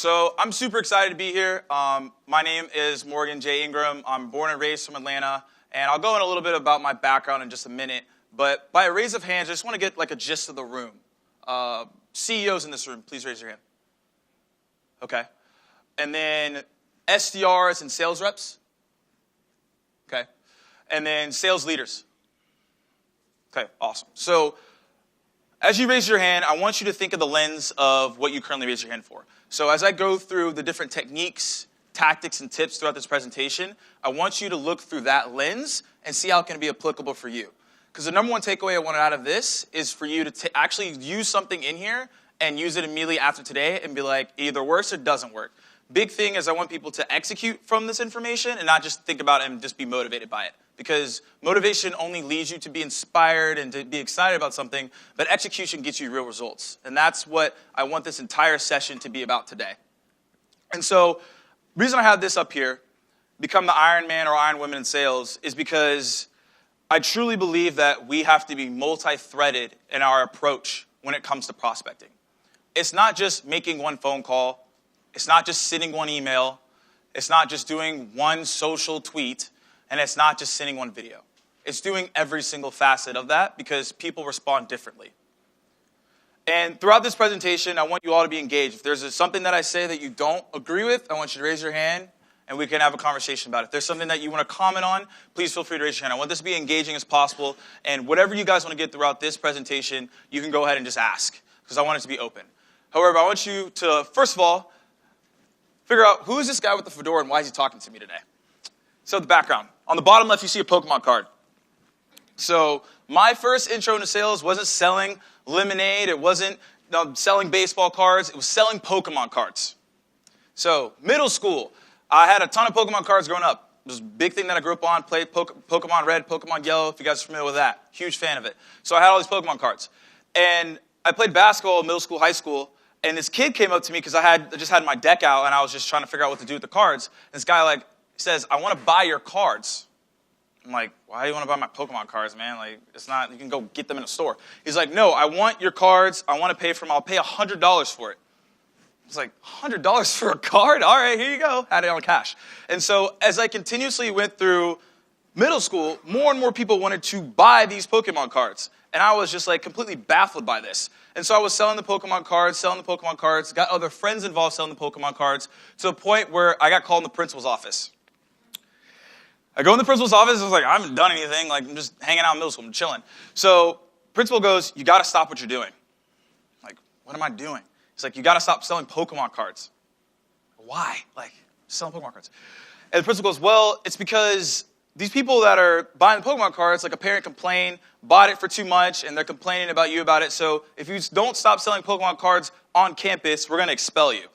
So I'm super excited to be here. My name is Morgan J. Ingram. I'm born and raised from Atlanta, and I'll go in a little bit about my background in just a minute. But by a raise of hands, I just want to get like a gist of the room. CEOs in this room, please raise your hand. Okay. And then SDRs and sales reps. Okay. And then sales leaders. Okay, awesome. So as you raise your hand, I want you to think of the lens of what you currently raise your hand for. So as I go through the different techniques, tactics, and tips throughout this presentation, I want you to look through that lens and see how it can be applicable for you. Because the number one takeaway I wanted out of this is for you to actually use something in here and use it immediately after today and be like, it either works or doesn't work. Big thing is I want people to execute from this information and not just think about it and just be motivated by it. Because motivation only leads you to be inspired and to be excited about something, but execution gets you real results. And that's what I want this entire session to be about today. And so the reason I have this up here, become the Iron Man or Iron Woman in sales, is because I truly believe that we have to be multi-threaded in our approach when it comes to prospecting. It's not just making one phone call. It's not just sending one email. It's not just doing one social tweet. And it's not just sending one video. It's doing every single facet of that because people respond differently. And throughout this presentation, I want you all to be engaged. If there's something that I say that you don't agree with, I want you to raise your hand and we can have a conversation about it. If there's something that you want to comment on, please feel free to raise your hand. I want this to be engaging as possible. And whatever you guys want to get throughout this presentation, you can go ahead and just ask because I want it to be open. However, I want you to, first of all, figure out who is this guy with the fedora and why is he talking to me today? So the background. On the bottom left, you see a Pokemon card. So my first intro into sales wasn't selling lemonade. It wasn't selling baseball cards. It was selling Pokemon cards. So middle school, I had a ton of Pokemon cards growing up. It was a big thing that I grew up on. Played Pokemon Red, Pokemon Yellow, if you guys are familiar with that. Huge fan of it. So I had all these Pokemon cards. And I played basketball in middle school, high school. And this kid came up to me because I just had my deck out and I was just trying to figure out what to do with the cards. And this guy says, I want to buy your cards. I'm like, why do you want to buy my Pokemon cards, man? Like, it's not, you can go get them in a store. He's like, no, I want your cards. I want to pay for them. I'll pay $100 for it. I was like, $100 for a card? All right, here you go. Had it on cash. And so as I continuously went through middle school, more and more people wanted to buy these Pokemon cards. And I was just like completely baffled by this. And so I was selling the Pokemon cards, got other friends involved selling the Pokemon cards to the point where I got called in the principal's office. I go in the principal's office, I was like, I haven't done anything, like I'm just hanging out in middle school, I'm chilling. So principal goes, you gotta stop what you're doing. I'm like, what am I doing? He's like, you gotta stop selling Pokemon cards. Why? Like, selling Pokemon cards. And the principal goes, well, it's because these people that are buying the Pokemon cards, like a parent complained, bought it for too much, and they're complaining about you about it. So if you don't stop selling Pokemon cards on campus, we're gonna expel you.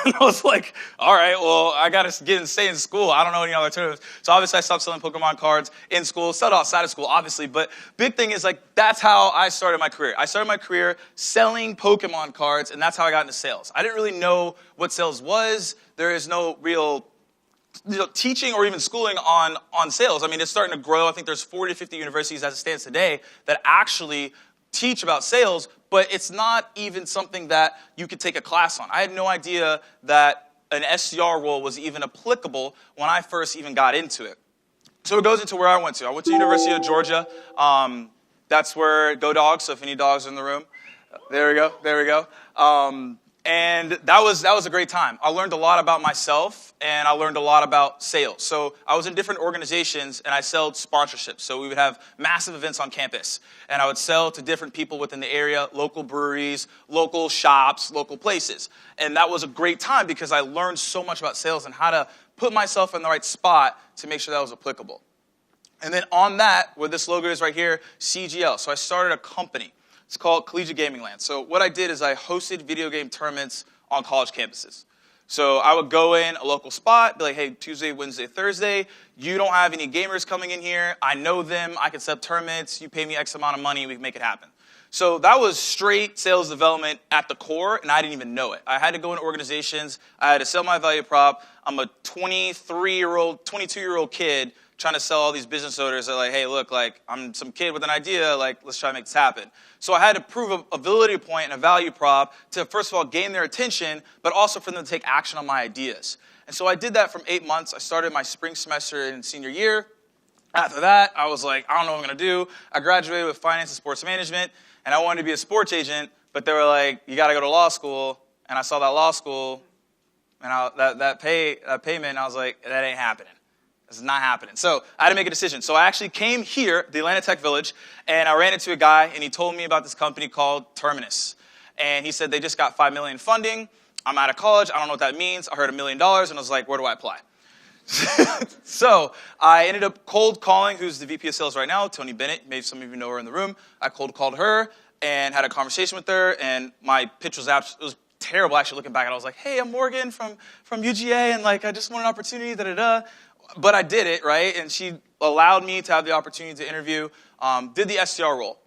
And I was like, all right, well, I got to stay in school. I don't know any other alternatives. So obviously I stopped selling Pokemon cards in school, sold outside of school, obviously. But big thing is that's how I started my career. I started my career selling Pokemon cards, and that's how I got into sales. I didn't really know what sales was. There is no real teaching or even schooling on sales. I mean, it's starting to grow. I think there's 40 to 50 universities as it stands today that actually teach about sales, but it's not even something that you could take a class on. I had no idea that an SDR role was even applicable when I first even got into it. So it goes into where I went to. I went to the University of Georgia. That's where, go dogs, so if any dogs are in the room. There we go. And that was a great time. I learned a lot about myself, and I learned a lot about sales. So I was in different organizations, and I sold sponsorships. So we would have massive events on campus, and I would sell to different people within the area, local breweries, local shops, local places. And that was a great time because I learned so much about sales and how to put myself in the right spot to make sure that was applicable. And then on that, where this logo is right here, CGL. So I started a company. It's called Collegiate Gaming Land. So what I did is I hosted video game tournaments on college campuses. So I would go in a local spot, be like, hey, Tuesday, Wednesday, Thursday, you don't have any gamers coming in here. I know them. I can set up tournaments. You pay me X amount of money. We can make it happen. So that was straight sales development at the core, and I didn't even know it. I had to go into organizations. I had to sell my value prop. I'm a 22-year-old kid trying to sell all these business owners that like, hey, look, like I'm some kid with an idea, like let's try to make this happen. So I had to prove a ability point and a value prop to first of all gain their attention, but also for them to take action on my ideas. And so I did that from 8 months. I started my spring semester in senior year. After that, I was like, I don't know what I'm going to do. I graduated with finance and sports management, and I wanted to be a sports agent, but they were like, you got to go to law school. And I saw that law school, and that payment, and I was like, that ain't happening. This is not happening. So I had to make a decision. So I actually came here, the Atlanta Tech Village, and I ran into a guy, and he told me about this company called Terminus. And he said they just got $5 million funding. I'm out of college. I don't know what that means. I heard $1 million, and I was like, where do I apply? So I ended up cold calling, who's the VP of sales right now, Tony Bennett. Maybe some of you know her in the room. I cold called her and had a conversation with her, and my pitch was terrible. Actually, looking back, I was like, hey, I'm Morgan from UGA, and like I just want an opportunity, da-da-da. But I did it, right? And she allowed me to have the opportunity to interview, did the SDR role.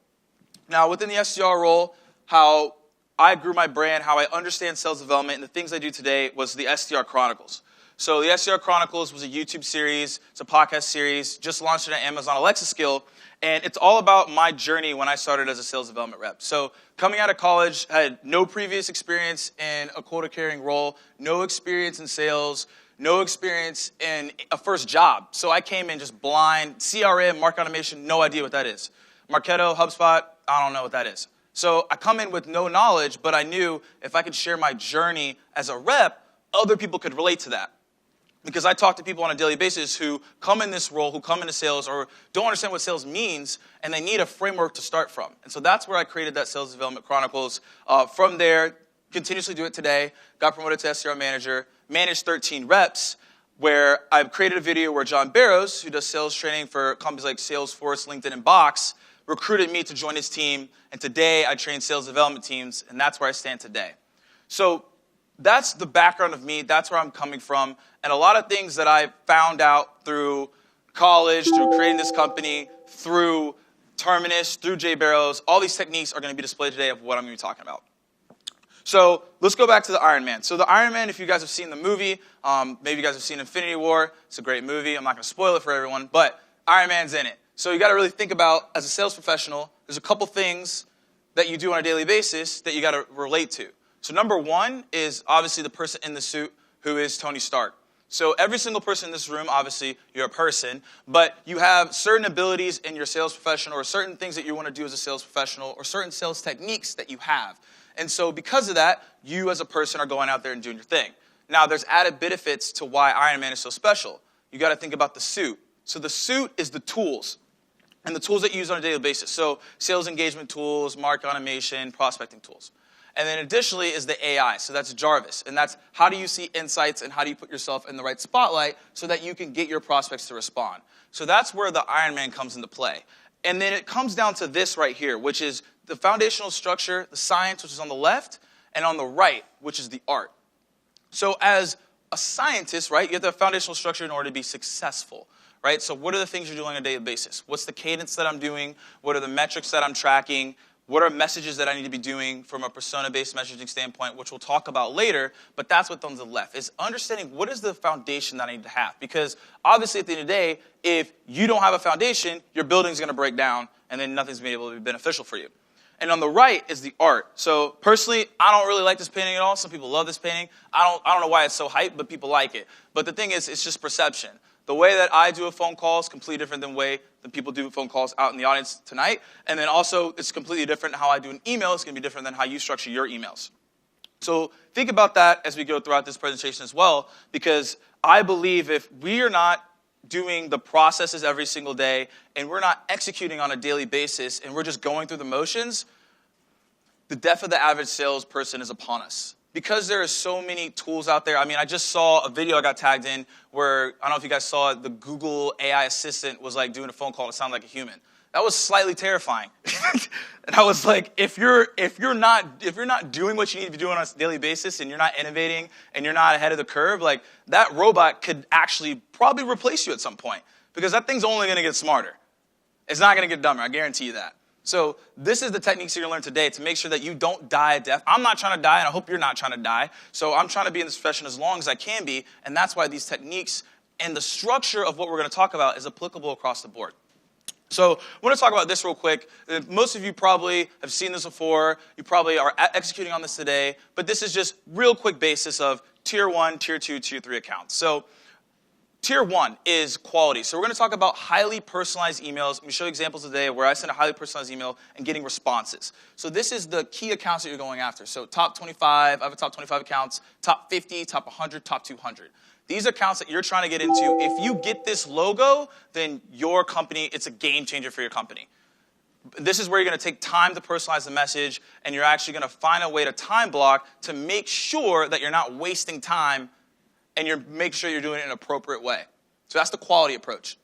Now, within the SDR role, how I grew my brand, how I understand sales development, and the things I do today was the SDR Chronicles. So the SGR Chronicles was a YouTube series. It's a podcast series. Just launched it on Amazon Alexa skill. And it's all about my journey when I started as a sales development rep. So coming out of college, had no previous experience in a quota-carrying role, no experience in sales, no experience in a first job. So I came in just blind, CRM, market automation, no idea what that is. Marketo, HubSpot, I don't know what that is. So I come in with no knowledge, but I knew if I could share my journey as a rep, other people could relate to that. Because I talk to people on a daily basis who come in this role, who come into sales, or don't understand what sales means, and they need a framework to start from. And so that's where I created that Sales Development Chronicles. From there, continuously do it today, got promoted to SDR manager, managed 13 reps, where I've created a video where JBarrows, who does sales training for companies like Salesforce, LinkedIn, and Box, recruited me to join his team. And today, I train sales development teams, and that's where I stand today. So that's the background of me. That's where I'm coming from. And a lot of things that I found out through college, through creating this company, through Terminus, through JBarrows, all these techniques are going to be displayed today of what I'm going to be talking about. So let's go back to the Iron Man. So the Iron Man, if you guys have seen the movie, maybe you guys have seen Infinity War. It's a great movie. I'm not going to spoil it for everyone, but Iron Man's in it. So you got to really think about, as a sales professional, there's a couple things that you do on a daily basis that you got to relate to. So number one is obviously the person in the suit who is Tony Stark. So every single person in this room, obviously you're a person, but you have certain abilities in your sales profession or certain things that you want to do as a sales professional or certain sales techniques that you have. And so because of that, you as a person are going out there and doing your thing. Now there's added benefits to why Iron Man is so special. You got to think about the suit. So the suit is the tools and the tools that you use on a daily basis. So sales engagement tools, market automation, prospecting tools. And then additionally is the AI. So that's Jarvis. And that's how do you see insights and how do you put yourself in the right spotlight so that you can get your prospects to respond. So that's where the Iron Man comes into play. And then it comes down to this right here, which is the foundational structure, the science, which is on the left, and on the right, which is the art. So as a scientist, right, you have the foundational structure in order to be successful, right? So what are the things you're doing on a daily basis? What's the cadence that I'm doing? What are the metrics that I'm tracking? What are messages that I need to be doing from a persona-based messaging standpoint, which we'll talk about later, but that's what's on the left, is understanding what is the foundation that I need to have. Because obviously at the end of the day, if you don't have a foundation, your building's going to break down, and then nothing's going to be able to be beneficial for you. And on the right is the art. So personally, I don't really like this painting at all. Some people love this painting. I don't know why it's so hyped, but people like it. But the thing is, it's just perception. The way that I do a phone call is completely different than the way that people do phone calls out in the audience tonight. And then also, it's completely different how I do an email. It's going to be different than how you structure your emails. So think about that as we go throughout this presentation as well, because I believe if we are not doing the processes every single day and we're not executing on a daily basis and we're just going through the motions, the death of the average salesperson is upon us. Because there are so many tools out there. I mean, I just saw a video I got tagged in where, I don't know if you guys saw it, the Google AI assistant was like doing a phone call to sound like a human. That was slightly terrifying. And I was like, if you're not doing what you need to be doing on a daily basis and you're not innovating and you're not ahead of the curve, like that robot could actually probably replace you at some point because that thing's only going to get smarter. It's not going to get dumber. I guarantee you that. So this is the techniques you're going to learn today to make sure that you don't die a death. I'm not trying to die, and I hope you're not trying to die. So I'm trying to be in this profession as long as I can be, and that's why these techniques And the structure of what we're going to talk about is applicable across the board. So I want to talk about this real quick. Most of you probably have seen this before. You probably are executing on this today. But this is just real quick basis of Tier 1, Tier 2, Tier 3 accounts. So Tier 1 is quality. So we're going to talk about highly personalized emails. I'm going to show you examples today where I send a highly personalized email and getting responses. So this is the key accounts that you're going after. So top 25, I have a top 25 accounts, top 50, top 100, top 200. These accounts that you're trying to get into, if you get this logo, then your company, it's a game changer for your company. This is where you're going to take time to personalize the message, and you're actually going to find a way to time block to make sure that you're not wasting time and you're making sure you're doing it in an appropriate way. So that's the quality approach.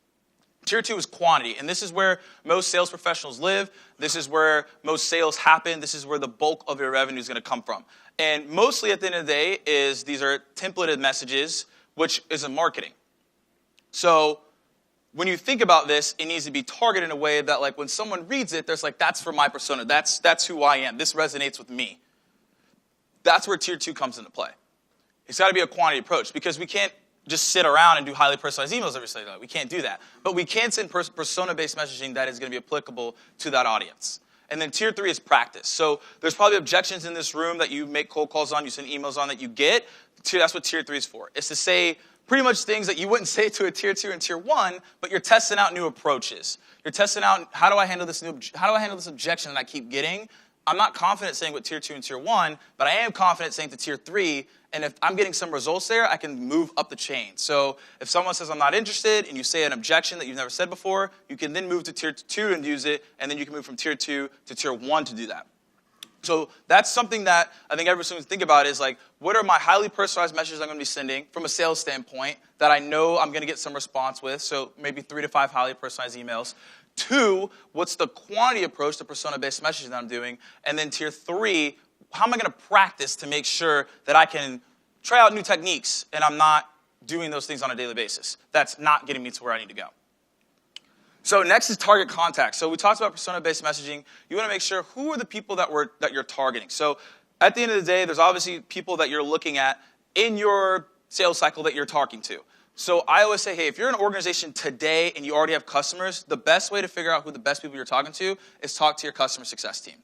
Tier 2 is quantity, and this is where most sales professionals live. This is where most sales happen. This is where the bulk of your revenue is going to come from. And mostly at the end of the day these are templated messages, which is in marketing. So when you think about this, it needs to be targeted in a way that, like, when someone reads it, there's like, that's for my persona. That's who I am. This resonates with me. That's where Tier 2 comes into play. It's got to be a quantity approach, because we can't just sit around and do highly personalized emails every single day. We can't do that. But we can send persona-based messaging that is going to be applicable to that audience. And then Tier 3 is practice. So there's probably objections in this room that you make cold calls on, you send emails on that you get. That's what Tier 3 is for. It's to say pretty much things that you wouldn't say to a Tier 2 and Tier 1, but you're testing out new approaches. You're testing out, how do I handle this objection that I keep getting? I'm not confident saying with Tier 2 and Tier 1, but I am confident saying to Tier 3, and if I'm getting some results there, I can move up the chain. So if someone says I'm not interested, and you say an objection that you've never said before, you can then move to Tier 2 and use it, and then you can move from Tier 2 to Tier 1 to do that. So that's something that I think everyone's going to think about is, like, what are my highly personalized messages I'm going to be sending from a sales standpoint that I know I'm going to get some response with, so maybe 3 to 5 highly personalized emails. 2, what's the quantity approach, the persona-based messaging that I'm doing? And then Tier 3, how am I going to practice to make sure that I can try out new techniques and I'm not doing those things on a daily basis? That's not getting me to where I need to go. So next is target contacts. So we talked about persona-based messaging. You want to make sure who are the people that you're targeting. So at the end of the day, there's obviously people that you're looking at in your sales cycle that you're talking to. So I always say, hey, if you're an organization today and you already have customers, the best way to figure out who the best people you're talking to is talk to your customer success team.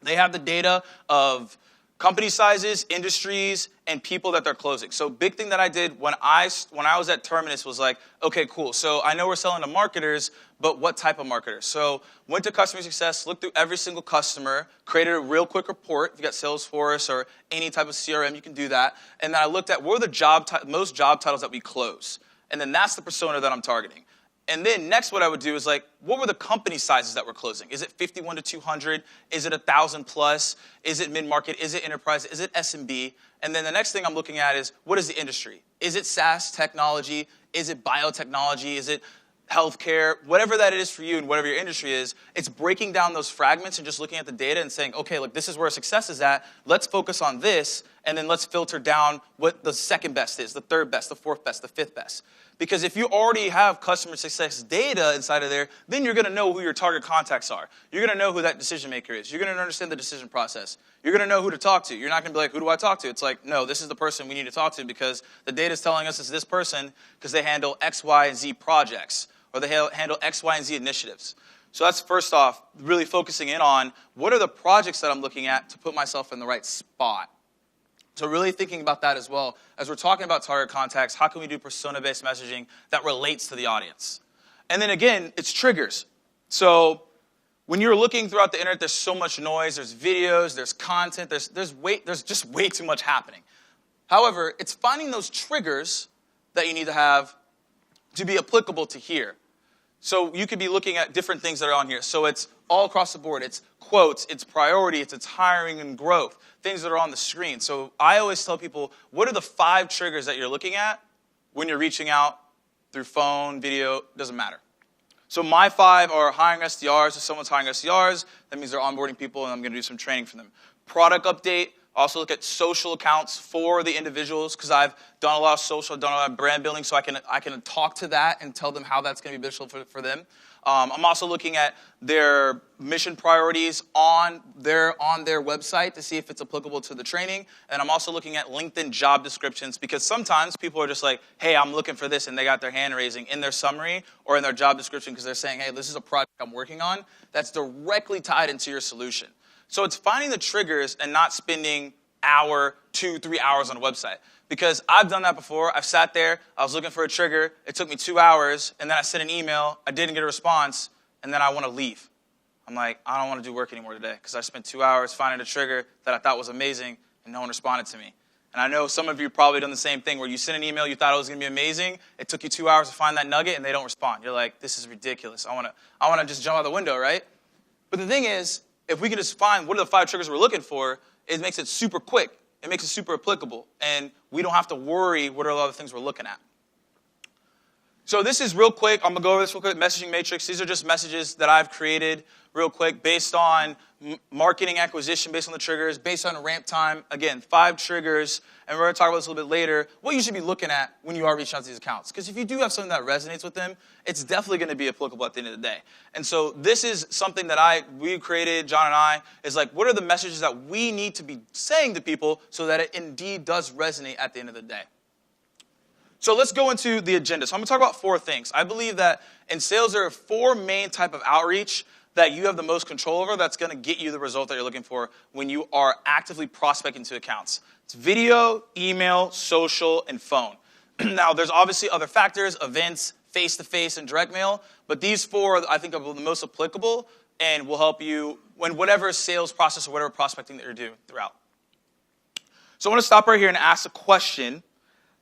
They have the data of company sizes, industries, and people that they're closing. So big thing that I did when I was at Terminus was like, okay, cool. So I know we're selling to marketers, but what type of marketers? So went to customer success, looked through every single customer, created a real quick report. If you got Salesforce or any type of CRM, you can do that. And then I looked at what are the most job titles that we close. And then that's the persona that I'm targeting. And then next what I would do is, like, what were the company sizes that we're closing? Is it 51 to 200? Is it 1,000 plus? Is it mid-market? Is it enterprise? Is it SMB? And then the next thing I'm looking at is, what is the industry? Is it SaaS technology? Is it biotechnology? Is it healthcare? Whatever that is for you and whatever your industry is, it's breaking down those fragments and just looking at the data and saying, okay, look, this is where success is at. Let's focus on this, and then let's filter down what the second best is, the third best, the fourth best, the fifth best. Because if you already have customer success data inside of there, then you're going to know who your target contacts are. You're going to know who that decision maker is. You're going to understand the decision process. You're going to know who to talk to. You're not going to be like, who do I talk to? It's like, no, this is the person we need to talk to because the data is telling us it's this person because they handle X, Y, and Z projects, or they handle X, Y, and Z initiatives. So that's first off, really focusing in on what are the projects that I'm looking at to put myself in the right spot. So really thinking about that as well. As we're talking about target contacts, how can we do persona-based messaging that relates to the audience? And then again, it's triggers. So when you're looking throughout the internet, there's so much noise, there's videos, there's content, there's just way too much happening. However, it's finding those triggers that you need to have to be applicable to here. So you could be looking at different things that are on here. So it's all across the board. It's quotes, it's priority, it's hiring and growth, things that are on the screen. So I always tell people, what are the 5 triggers that you're looking at when you're reaching out through phone, video, doesn't matter. So my 5 are hiring SDRs. If someone's hiring SDRs, that means they're onboarding people and I'm going to do some training for them. Product update. Also look at social accounts for the individuals because I've done a lot of social, I've done a lot of brand building, so I can talk to that and tell them how that's going to be beneficial for them. I'm also looking at their mission priorities on their website to see if it's applicable to the training. And I'm also looking at LinkedIn job descriptions because sometimes people are just like, hey, I'm looking for this, and they got their hand raising in their summary or in their job description because they're saying, hey, this is a project I'm working on that's directly tied into your solution. So it's finding the triggers and not spending hour, 2-3 hours on a website. Because I've done that before. I've sat there, I was looking for a trigger, it took me 2 hours, and then I sent an email, I didn't get a response, and then I want to leave. I'm like, I don't want to do work anymore today because I spent 2 hours finding a trigger that I thought was amazing, and no one responded to me. And I know some of you probably done the same thing where you sent an email, you thought it was going to be amazing, it took you 2 hours to find that nugget, and they don't respond. You're like, this is ridiculous. I want to just jump out the window, right? But the thing is, if we can just find what are the 5 triggers we're looking for, it makes it super quick. It makes it super applicable, and we don't have to worry what are the other things we're looking at. So this is real quick. I'm going to go over this real quick. Messaging matrix. These are just messages that I've created real quick based on marketing acquisition, based on the triggers, based on ramp time. Again, 5 triggers, and we're going to talk about this a little bit later, what you should be looking at when you are reaching out to these accounts. Because if you do have something that resonates with them, it's definitely going to be applicable at the end of the day. And so this is something that we created, John and I, is like, what are the messages that we need to be saying to people so that it indeed does resonate at the end of the day? So let's go into the agenda. So I'm going to talk about 4 things. I believe that in sales there are 4 main type of outreach that you have the most control over that's going to get you the result that you're looking for when you are actively prospecting to accounts. It's video, email, social, and phone. Now, there's obviously other factors, events, face-to-face, and direct mail, but these 4 I think are the most applicable and will help you when whatever sales process or whatever prospecting that you're doing throughout. So I want to stop right here and ask a question.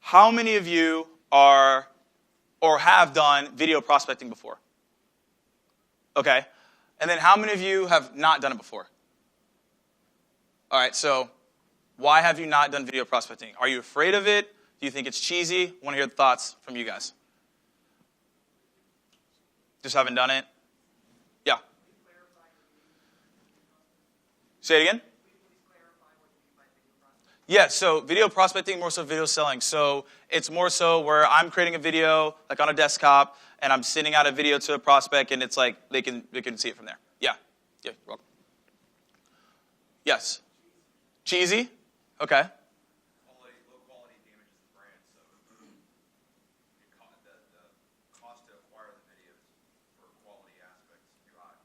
How many of you are or have done video prospecting before? Okay. And then how many of you have not done it before? All right, so why have you not done video prospecting? Are you afraid of it? Do you think it's cheesy? I want to hear the thoughts from you guys. Just haven't done it? Yeah. Say it again? Yeah, so video prospecting, more so video selling. So it's more so where I'm creating a video, like on a desktop, and I'm sending out a video to a prospect, and it's like they can see it from there. Yeah. Yeah, you're welcome. Yes. Cheesy? Okay. Low quality damages the brand, so the cost to acquire the videos for quality aspects is too high.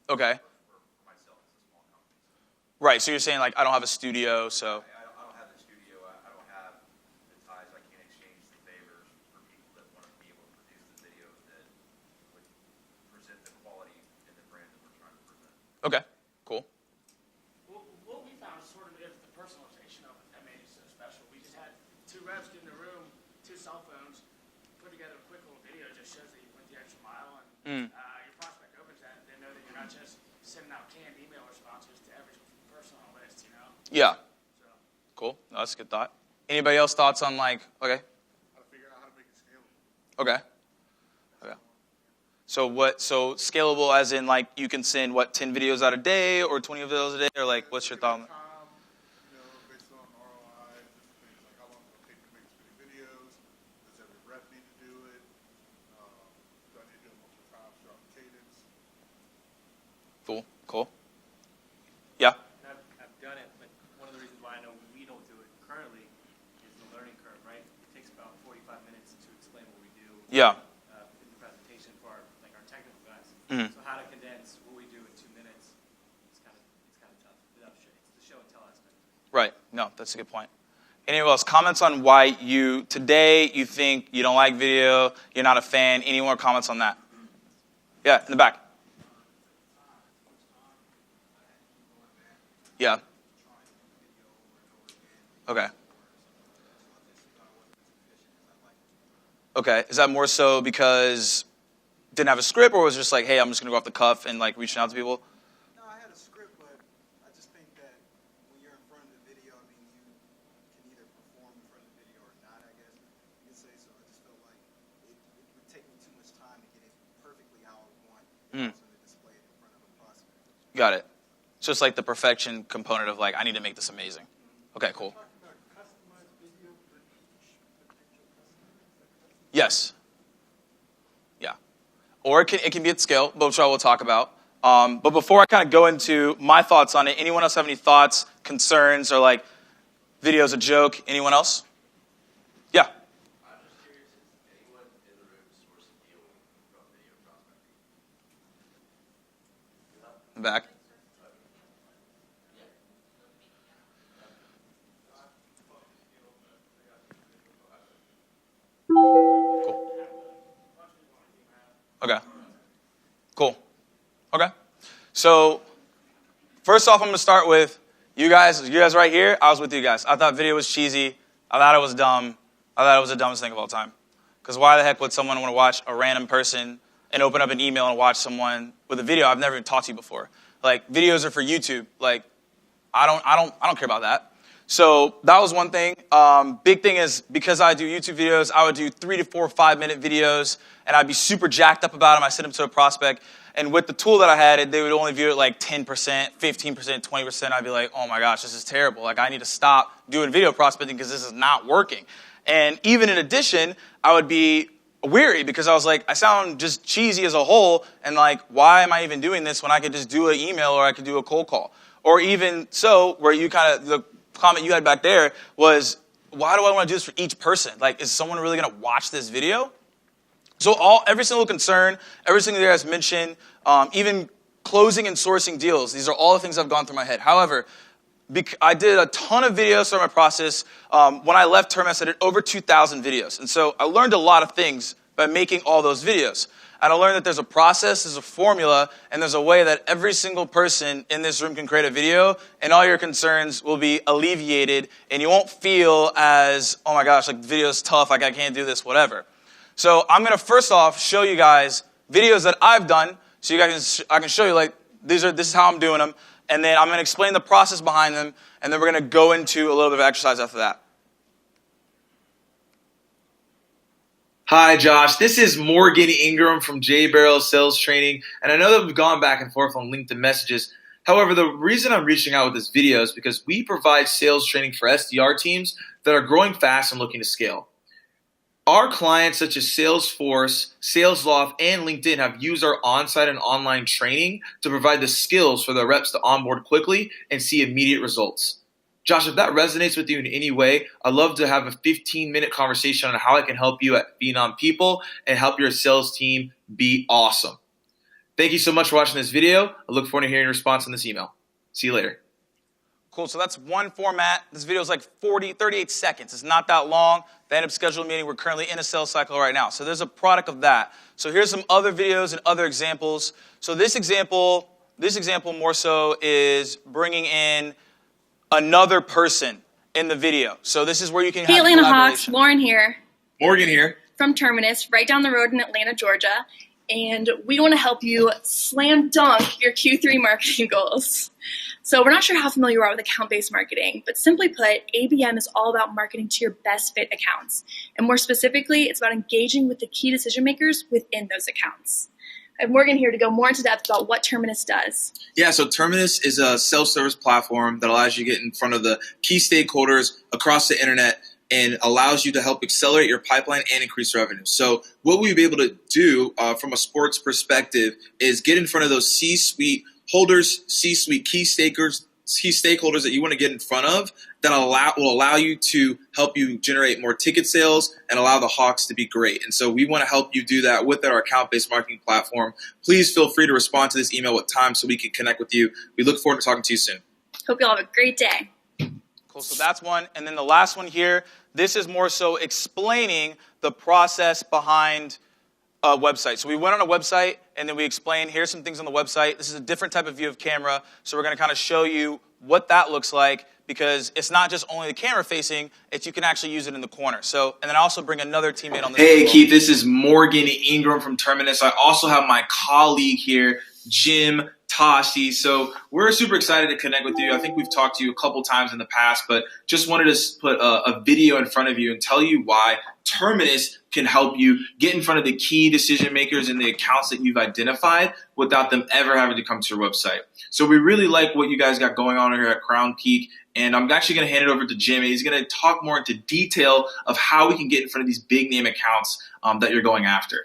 Okay. For myself, it's a small company. Right, so you're saying like I don't have a studio, so... I don't have the studio, I don't have the ties, I can't exchange the favors for people that want to be able to produce the videos that would present the quality and the brand that we're trying to present. Okay, cool. Well, what we found sort of is the personalization of it that made it so special. We just had 2 reps in the room, 2 cell phones, put together a quick little video. It just shows that you went the extra mile, and your prospect opens that, and they know that you're not just sending out canned email responses to every person on the list, you know? Yeah. So. Cool. No, that's a good thought. Anybody else thoughts on like, okay. How to figure out how to make it scalable. Okay. Okay. So scalable as in like you can send 10 videos out a day or 20 videos a day, or like what's your thought on that? Based on ROI, different things like how long will it take to make as many videos? Does every rep need to do it? Do I need to do it multiple times throughout the cadence? Cool. Yeah. I've done it, but one of the reasons why I know we don't do it currently is the learning curve, right? It takes about 45 minutes to explain what we do. Yeah. In the presentation for our technical guys. Mhm. So how to condense what we do in 2 minutes, it's kind of tough. It's the show and tell aspect. Right. No, that's a good point. Anyone else? Comments on why today you think you don't like video, you're not a fan. Any more comments on that? Yeah, in the back. Yeah. Okay. Okay. Is that more so because didn't have a script, or was it just like, hey, I'm just going to go off the cuff and like reaching out to people? No, I had a script, but I just think that when you're in front of the video, I mean, you can either perform in front of the video or not, I guess you could say. So I just felt like it would take me too much time to get it perfectly how I would want to display it in front of a prospect. Got it. So it's like the perfection component of like, I need to make this amazing. Okay, cool. Yes. Yeah. or it can be at scale, which I will talk about. But before I kind of go into my thoughts on it, anyone else have any thoughts, concerns, or like video's a joke? Anyone else? Yeah. I'm just curious, is anyone in the room source a deal from video prospecting? Back. Okay. Cool. Okay. So first off, I'm going to start with you guys. You guys right here, I was with you guys. I thought video was cheesy. I thought it was dumb. I thought it was the dumbest thing of all time. Because why the heck would someone want to watch a random person and open up an email and watch someone with a video I've never even talked to you before? Like, videos are for YouTube. Like, I don't care about that. So that was one thing. Big thing is, because I do YouTube videos, I would do 3 to 4 5-minute videos, and I'd be super jacked up about them. I send them to a prospect, and with the tool that I had, they would only view it like 10%, 15%, 20%. I'd be like, oh my gosh, this is terrible. Like, I need to stop doing video prospecting because this is not working. And even in addition, I would be weary because I was like, I sound just cheesy as a whole, and like, why am I even doing this when I could just do an email or I could do a cold call? Or even so, where you kind of, the comment you had back there was, why do I want to do this for each person? Like, is someone really going to watch this video? So every single concern, every single thing that's mentioned, even closing and sourcing deals, these are all the things that have gone through my head. However, I did a ton of videos throughout my process. When I left Terminus, I did over 2,000 videos. And so I learned a lot of things by making all those videos. And I learned that there's a process, there's a formula, and there's a way that every single person in this room can create a video, and all your concerns will be alleviated, and you won't feel as, oh my gosh, like the video's tough, like I can't do this, whatever. So I'm going to first off show you guys videos that I've done, so you guys I can show you like this is how I'm doing them, and then I'm going to explain the process behind them, and then we're going to go into a little bit of exercise after that. Hi, Josh. This is Morgan Ingram from JBarrows Sales Training, and I know that we've gone back and forth on LinkedIn messages. However, the reason I'm reaching out with this video is because we provide sales training for SDR teams that are growing fast and looking to scale. Our clients such as Salesforce, SalesLoft, and LinkedIn have used our on-site and online training to provide the skills for their reps to onboard quickly and see immediate results. Josh, if that resonates with you in any way, I'd love to have a 15-minute conversation on how I can help you at Phenom People and help your sales team be awesome. Thank you so much for watching this video. I look forward to hearing your response on this email. See you later. Cool, so that's one format. This video is like 38 seconds. It's not that long. The end of scheduled meeting, we're currently in a sales cycle right now. So there's a product of that. So here's some other videos and other examples. So this example more so is bringing in another person in the video. So this is where you can have Atlanta Hawks, collaboration. Lauren here. Morgan here. From Terminus, right down the road in Atlanta, Georgia. And we want to help you slam dunk your Q3 marketing goals. So we're not sure how familiar you are with account-based marketing, but simply put, ABM is all about marketing to your best fit accounts. And more specifically, it's about engaging with the key decision makers within those accounts. I have Morgan here to go more into depth about what Terminus does. Yeah, so Terminus is a self-service platform that allows you to get in front of the key stakeholders across the internet and allows you to help accelerate your pipeline and increase revenue. So what we'll be able to do from a sports perspective is get in front of those C-suite holders, C-suite key stakeholders that you want to get in front of that will allow you to help you generate more ticket sales and allow the Hawks to be great. And so we want to help you do that with our account-based marketing platform. Please feel free to respond to this email with time so we can connect with you. We look forward to talking to you soon. Hope you all have a great day. Cool, so that's one. And then the last one here, this is more so explaining the process behind a website. So we went on a website, and then we explained, here's some things on the website. This is a different type of view of camera, so we're going to kind of show you what that looks like, because it's not just only the camera facing, it's you can actually use it in the corner. So, and then I also bring another teammate on this. Hey, Keith, this is Morgan Ingram from Terminus. I also have my colleague here, Jim Tashi. So we're super excited to connect with you. I think we've talked to you a couple times in the past, but just wanted to put a video in front of you and tell you why Terminus can help you get in front of the key decision makers in the accounts that you've identified without them ever having to come to your website. So we really like what you guys got going on here at Crown Peak, and I'm actually going to hand it over to Jim, and he's going to talk more into detail of how we can get in front of these big name accounts that you're going after.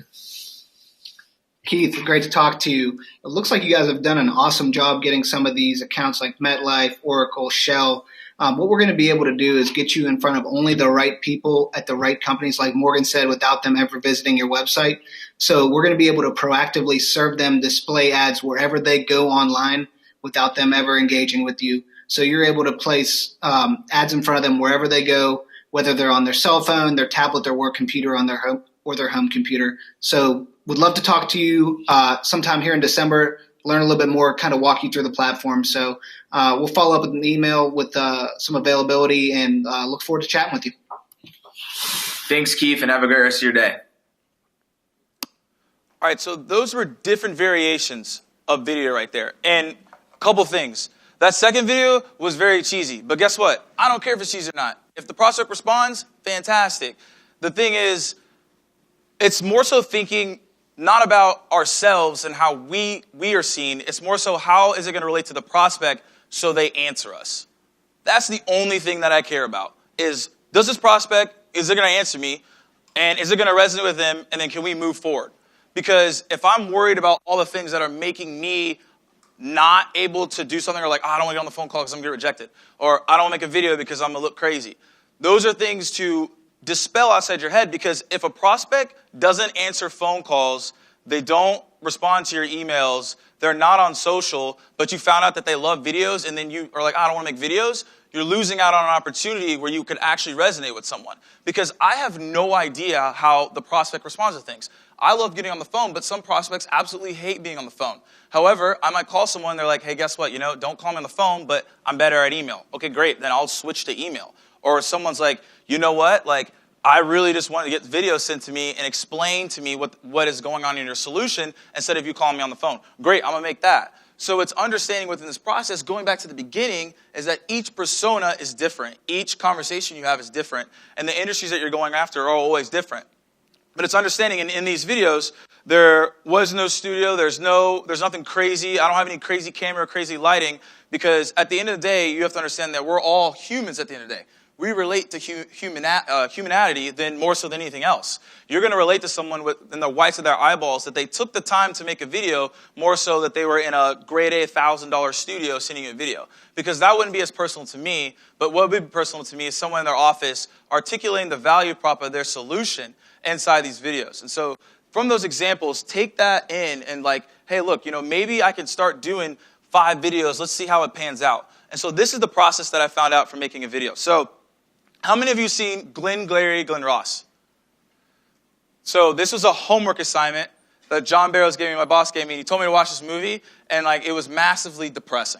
Keith, great to talk to you. It looks like you guys have done an awesome job getting some of these accounts like MetLife, Oracle, Shell. What we're going to be able to do is get you in front of only the right people at the right companies, like Morgan said, without them ever visiting your website. So we're going to be able to proactively serve them display ads wherever they go online without them ever engaging with you. So you're able to place ads in front of them wherever they go, whether they're on their cell phone, their tablet, their work computer, on their home or their home computer. So would love to talk to you sometime here in December, learn a little bit more, kind of walk you through the platform. So we'll follow up with an email with some availability, and look forward to chatting with you. Thanks, Keith, and have a great rest of your day. All right, so those were different variations of video right there. And a couple things. That second video was very cheesy, but guess what? I don't care if it's cheesy or not. If the prospect responds, fantastic. The thing is, it's more so thinking not about ourselves and how we are seen. It's more so how is it going to relate to the prospect so they answer us. That's the only thing that I care about is, does this prospect, is it going to answer me? And is it going to resonate with them? And then can we move forward? Because if I'm worried about all the things that are making me not able to do something, or like, oh, I don't want to get on the phone call because I'm going to get rejected, or I don't want to make a video because I'm going to look crazy. Those are things to dispel outside your head, because if a prospect doesn't answer phone calls, they don't respond to your emails, they're not on social, but you found out that they love videos, and then you are like, I don't want to make videos, you're losing out on an opportunity where you could actually resonate with someone. Because I have no idea how the prospect responds to things. I love getting on the phone, but some prospects absolutely hate being on the phone. However, I might call someone, they're like, hey, guess what? Don't call me on the phone, but I'm better at email. Okay, great, then I'll switch to email. Or someone's like, you know what? Like, I really just want to get videos sent to me and explain to me what is going on in your solution instead of you calling me on the phone. Great, I'm going to make that. So it's understanding within this process, going back to the beginning, is that each persona is different. Each conversation you have is different. And the industries that you're going after are always different. But it's understanding in these videos, there was no studio, there's nothing crazy. I don't have any crazy camera or crazy lighting, because at the end of the day, you have to understand that we're all humans at the end of the day. We relate to humanity then more so than anything else. You're going to relate to someone in the whites of their eyeballs that they took the time to make a video more so that they were in a grade A $1,000 studio sending you a video. Because that wouldn't be as personal to me, but what would be personal to me is someone in their office articulating the value prop of their solution inside these videos. And so from those examples, take that in and like, hey, look, maybe I can start doing 5 videos. Let's see how it pans out. And so this is the process that I found out from making a video. So how many of you seen Glenn Ross? So this was a homework assignment that JBarrows gave me, my boss gave me. He told me to watch this movie, and it was massively depressing.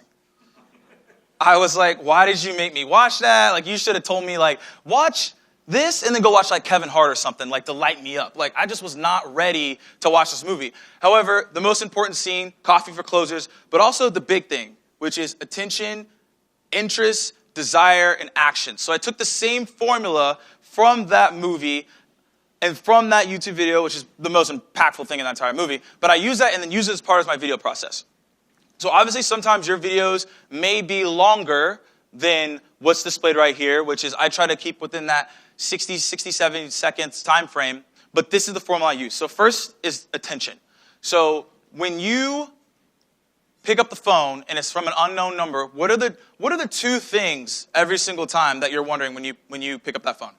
I was like, why did you make me watch that? You should have told me, watch this and then go watch Kevin Hart or something, to light me up. I just was not ready to watch this movie. However, the most important scene, coffee for closers, but also the big thing, which is attention, interest, desire, and action. So I took the same formula from that movie and from that YouTube video, which is the most impactful thing in that entire movie, but I use that and then use it as part of my video process. So obviously sometimes your videos may be longer than what's displayed right here, which is I try to keep within that 60, 67 seconds time frame, but this is the formula I use. So first is attention. So when you pick up the phone and it's from an unknown number, what are the 2 things every single time that you're wondering when you pick up that phone?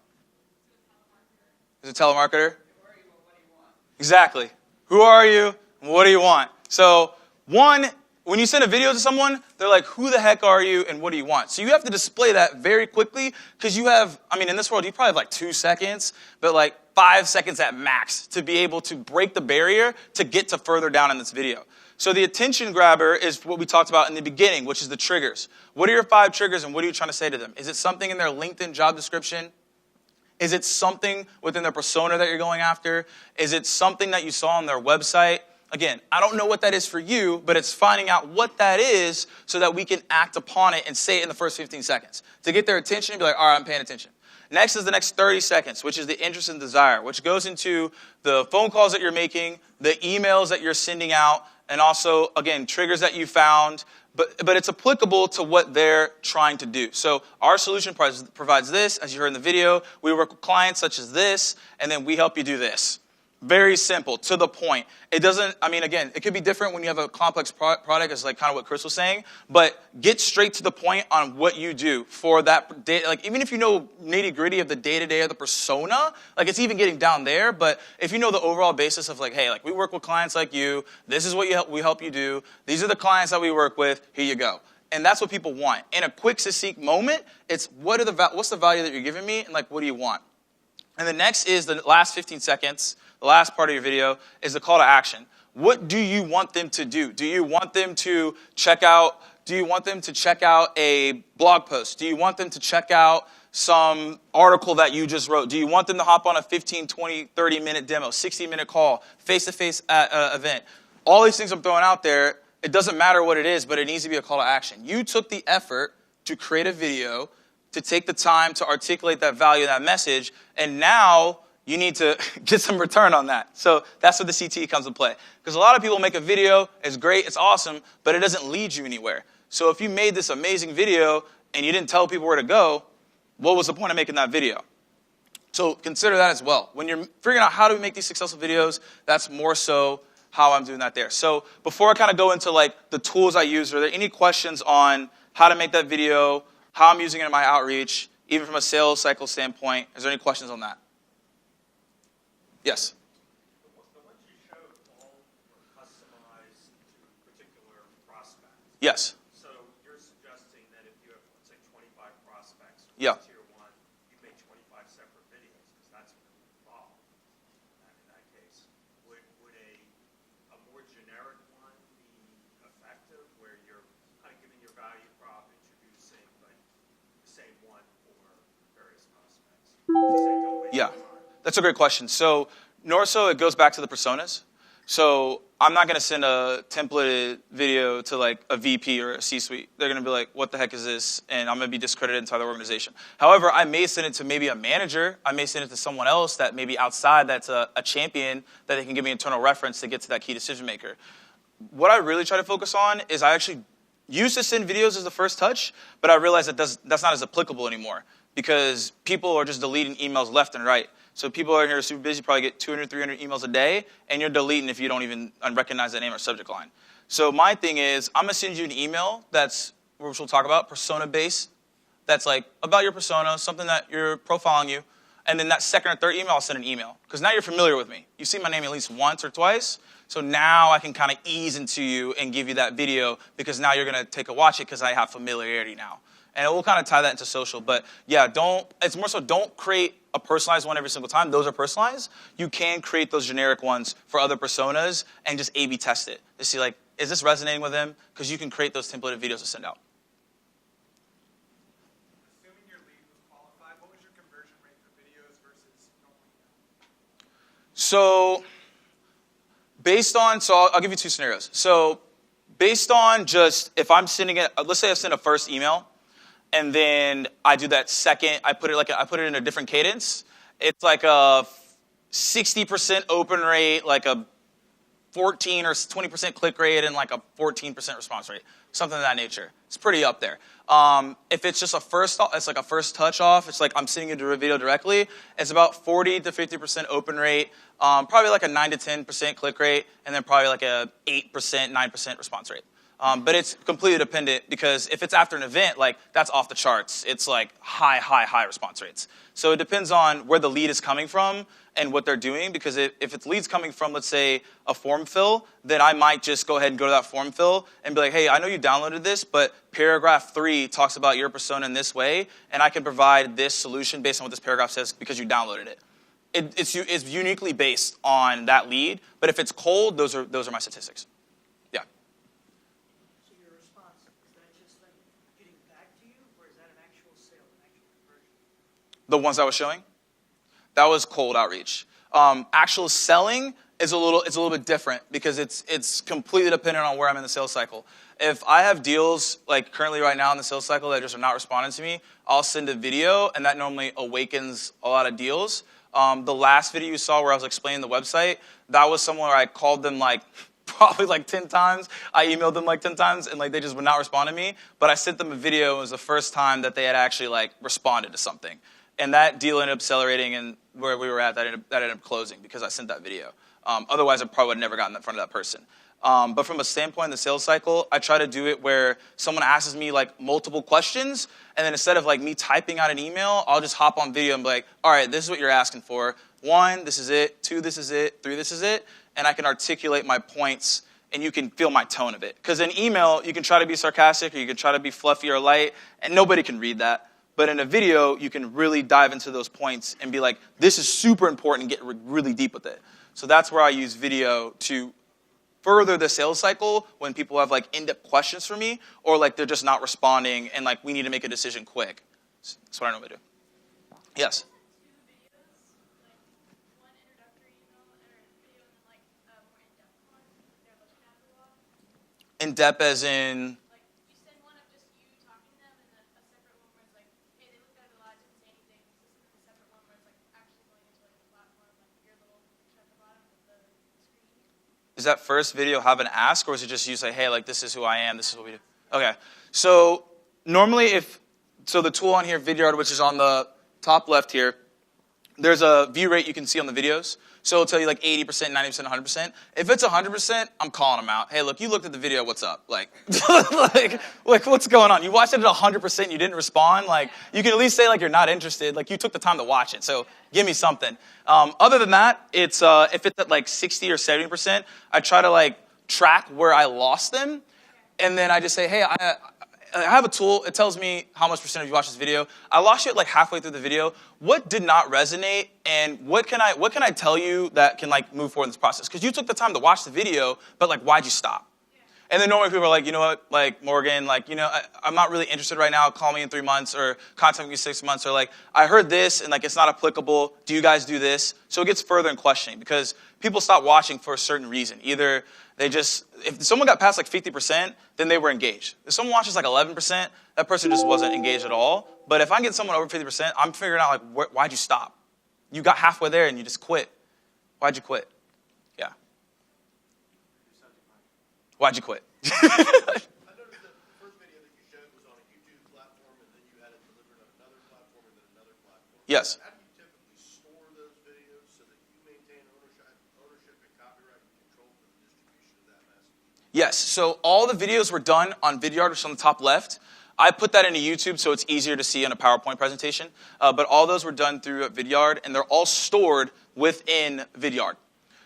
Is it a telemarketer? Who are you and what do you want? Exactly. Who are you and what do you want? So when you send a video to someone, they're like, who the heck are you and what do you want? So you have to display that very quickly, because you have, in this world, you probably have 2 seconds, but 5 seconds at max to be able to break the barrier to get to further down in this video. So the attention grabber is what we talked about in the beginning, which is the triggers. What are your 5 triggers and what are you trying to say to them? Is it something in their LinkedIn job description? Is it something within their persona that you're going after? Is it something that you saw on their website? Again, I don't know what that is for you, but it's finding out what that is so that we can act upon it and say it in the first 15 seconds. To get their attention and be like, all right, I'm paying attention. Next is the next 30 seconds, which is the interest and desire, which goes into the phone calls that you're making, the emails that you're sending out, and also, again, triggers that you found, but it's applicable to what they're trying to do. So our solution provides this, as you heard in the video. We work with clients such as this, and then we help you do this. Very simple, to the point. It doesn't, I mean, again, it could be different when you have a complex product, as like kind of what Chris was saying, but get straight to the point on what you do for that day. Like, even if you know nitty gritty of the day-to-day of the persona, like it's even getting down there, but if you know the overall basis of like, hey, like we work with clients like you, this is what we help you do, these are the clients that we work with, here you go. And that's what people want. In a quick, succinct moment, it's what's the value that you're giving me, and like, what do you want? And the next is the last 15 seconds, the last part of your video, is the call to action. What do you want them to do? Do you want them to check out a blog post? Do you want them to check out some article that you just wrote? Do you want them to hop on a 15, 20, 30-minute demo, 60-minute call, face-to-face event? All these things I'm throwing out there, it doesn't matter what it is, but it needs to be a call to action. You took the effort to create a video, to take the time to articulate that value, that message, and now you need to get some return on that. So that's where the CTE comes into play. Because a lot of people make a video, it's great, it's awesome, but it doesn't lead you anywhere. So if you made this amazing video and you didn't tell people where to go, what was the point of making that video? So consider that as well. When you're figuring out how to make these successful videos, that's more so how I'm doing that there. So before I kind of go into like the tools I use, are there any questions on how to make that video, how I'm using it in my outreach, even from a sales cycle standpoint? Is there any questions on that? Yes? The ones you showed all were customized to particular prospects. Yes. So you're suggesting that if you have, let's say, 25 prospects, Yeah. tier 1, you make 25 separate videos, because that's what would involve in that case. Would a more generic one be effective, where you're kind of giving your value prop, introducing like the same one for various prospects? Just say, don't waste Yeah. your time. That's a great question. So, more so, it goes back to the personas. So, I'm not going to send a templated video to like a VP or a C-suite. They're going to be like, what the heck is this? And I'm going to be discredited inside the organization. However, I may send it to maybe a manager. I may send it to someone else that maybe outside that's a champion that they can give me internal reference to get to that key decision maker. What I really try to focus on is I actually used to send videos as the first touch, but I realized that that's not as applicable anymore because people are just deleting emails left and right. So people are here super busy, probably get 200, 300 emails a day, and you're deleting if you don't even recognize that name or subject line. So my thing is, I'm going to send you an email which we'll talk about, persona-based, that's like about your persona, something that you're profiling you, and then that second or third email, I'll send an email. Because now you're familiar with me. You've seen my name at least once or twice, so now I can kind of ease into you and give you that video because now you're going to take a watch it because I have familiarity now. And it will kind of tie that into social. But yeah, it's more so don't create a personalized one every single time. Those are personalized. You can create those generic ones for other personas and just A/B test it to see like, is this resonating with them? Because you can create those templated videos to send out. Assuming your lead was qualified, what was your conversion rate for videos versus normal email? So I'll give you two scenarios. So based on just, if I'm sending it, let's say I send a first email, and then I do that second, I put it in a different cadence. It's like a 60% open rate, like a 14 or 20% click rate, and like a 14% response rate, something of that nature. It's pretty up there. If it's just it's like a first touch off. It's like I'm sending you a video directly. It's about 40 to 50% open rate, probably like a 9 to 10% click rate, and then probably like a 8%, 9% response rate. But it's completely dependent because if it's after an event, like that's off the charts. It's like high response rates. So it depends on where the lead is coming from and what they're doing. Because if it's leads coming from, let's say, a form fill, then I might just go ahead and go to that form fill and be like, hey, I know you downloaded this, but paragraph 3 talks about your persona in this way, and I can provide this solution based on what this paragraph says because you downloaded it. It's uniquely based on that lead. But if it's cold, those are my statistics. The ones I was showing, that was cold outreach. Actual selling is a little bit different because it's completely dependent on where I'm in the sales cycle. If I have deals like currently right now in the sales cycle that just are not responding to me, I'll send a video, and that normally awakens a lot of deals. The last video you saw where I was explaining the website, that was someone where I called them like probably like 10 times. I emailed them like 10 times, and like they just would not respond to me. But I sent them a video. It was the first time that they had actually like responded to something. And that deal ended up accelerating, and where we were at, that ended up closing because I sent that video. Otherwise, I probably would have never gotten in front of that person. But from a standpoint in the sales cycle, I try to do it where someone asks me like multiple questions, and then instead of like me typing out an email, I'll just hop on video and be like, all right, this is what you're asking for. 1, this is it. 2, this is it. 3, this is it. And I can articulate my points, and you can feel my tone of it. Because in email, you can try to be sarcastic, or you can try to be fluffy or light, and nobody can read that. But in a video, you can really dive into those points and be like, this is super important, and get really deep with it. So that's where I use video to further the sales cycle when people have like in-depth questions for me, or like they're just not responding and like we need to make a decision quick. That's what I normally do. Yes? In-depth as in? Does that first video have an ask, or is it just you say, hey, like this is who I am, this is what we do? Okay. So normally the tool on here, Vidyard, which is on the top left here, there's a view rate you can see on the videos. So it'll tell you like 80%, 90%, 100%. If it's 100%, I'm calling them out. Hey, look, you looked at the video, what's up? Like, like what's going on? You watched it at 100% and you didn't respond? Like, you can at least say like you're not interested. Like, you took the time to watch it, so give me something. Other than that, it's if it's at like 60 or 70%, I try to like track where I lost them. And then I just say, hey, I have a tool. It tells me how much percentage you watched this video. I lost you at like halfway through the video. What did not resonate, and what can I tell you that can like move forward in this process? Because you took the time to watch the video, but like, why'd you stop? And then normally people are like, you know what, like Morgan, like, you know, I'm not really interested right now. Call me in 3 months, or contact me in 6 months, or like, I heard this and like it's not applicable. Do you guys do this? So it gets further in questioning because people stop watching for a certain reason. Either if someone got past like 50%, then they were engaged. If someone watches like 11%, that person just wasn't engaged at all. But if I get someone over 50%, I'm figuring out like, why'd you stop? You got halfway there and you just quit. Why'd you quit? Yeah. Why'd you quit? I noticed that the first video that you showed was on a YouTube platform, and then you had it delivered on another platform and then another platform. Yes. How do you typically store those videos so that you maintain ownership and copyright control for the distribution of that message? Yes. So all the videos were done on Vidyard, which is on the top left. I put that into YouTube so it's easier to see in a PowerPoint presentation. But all those were done through Vidyard, and they're all stored within Vidyard.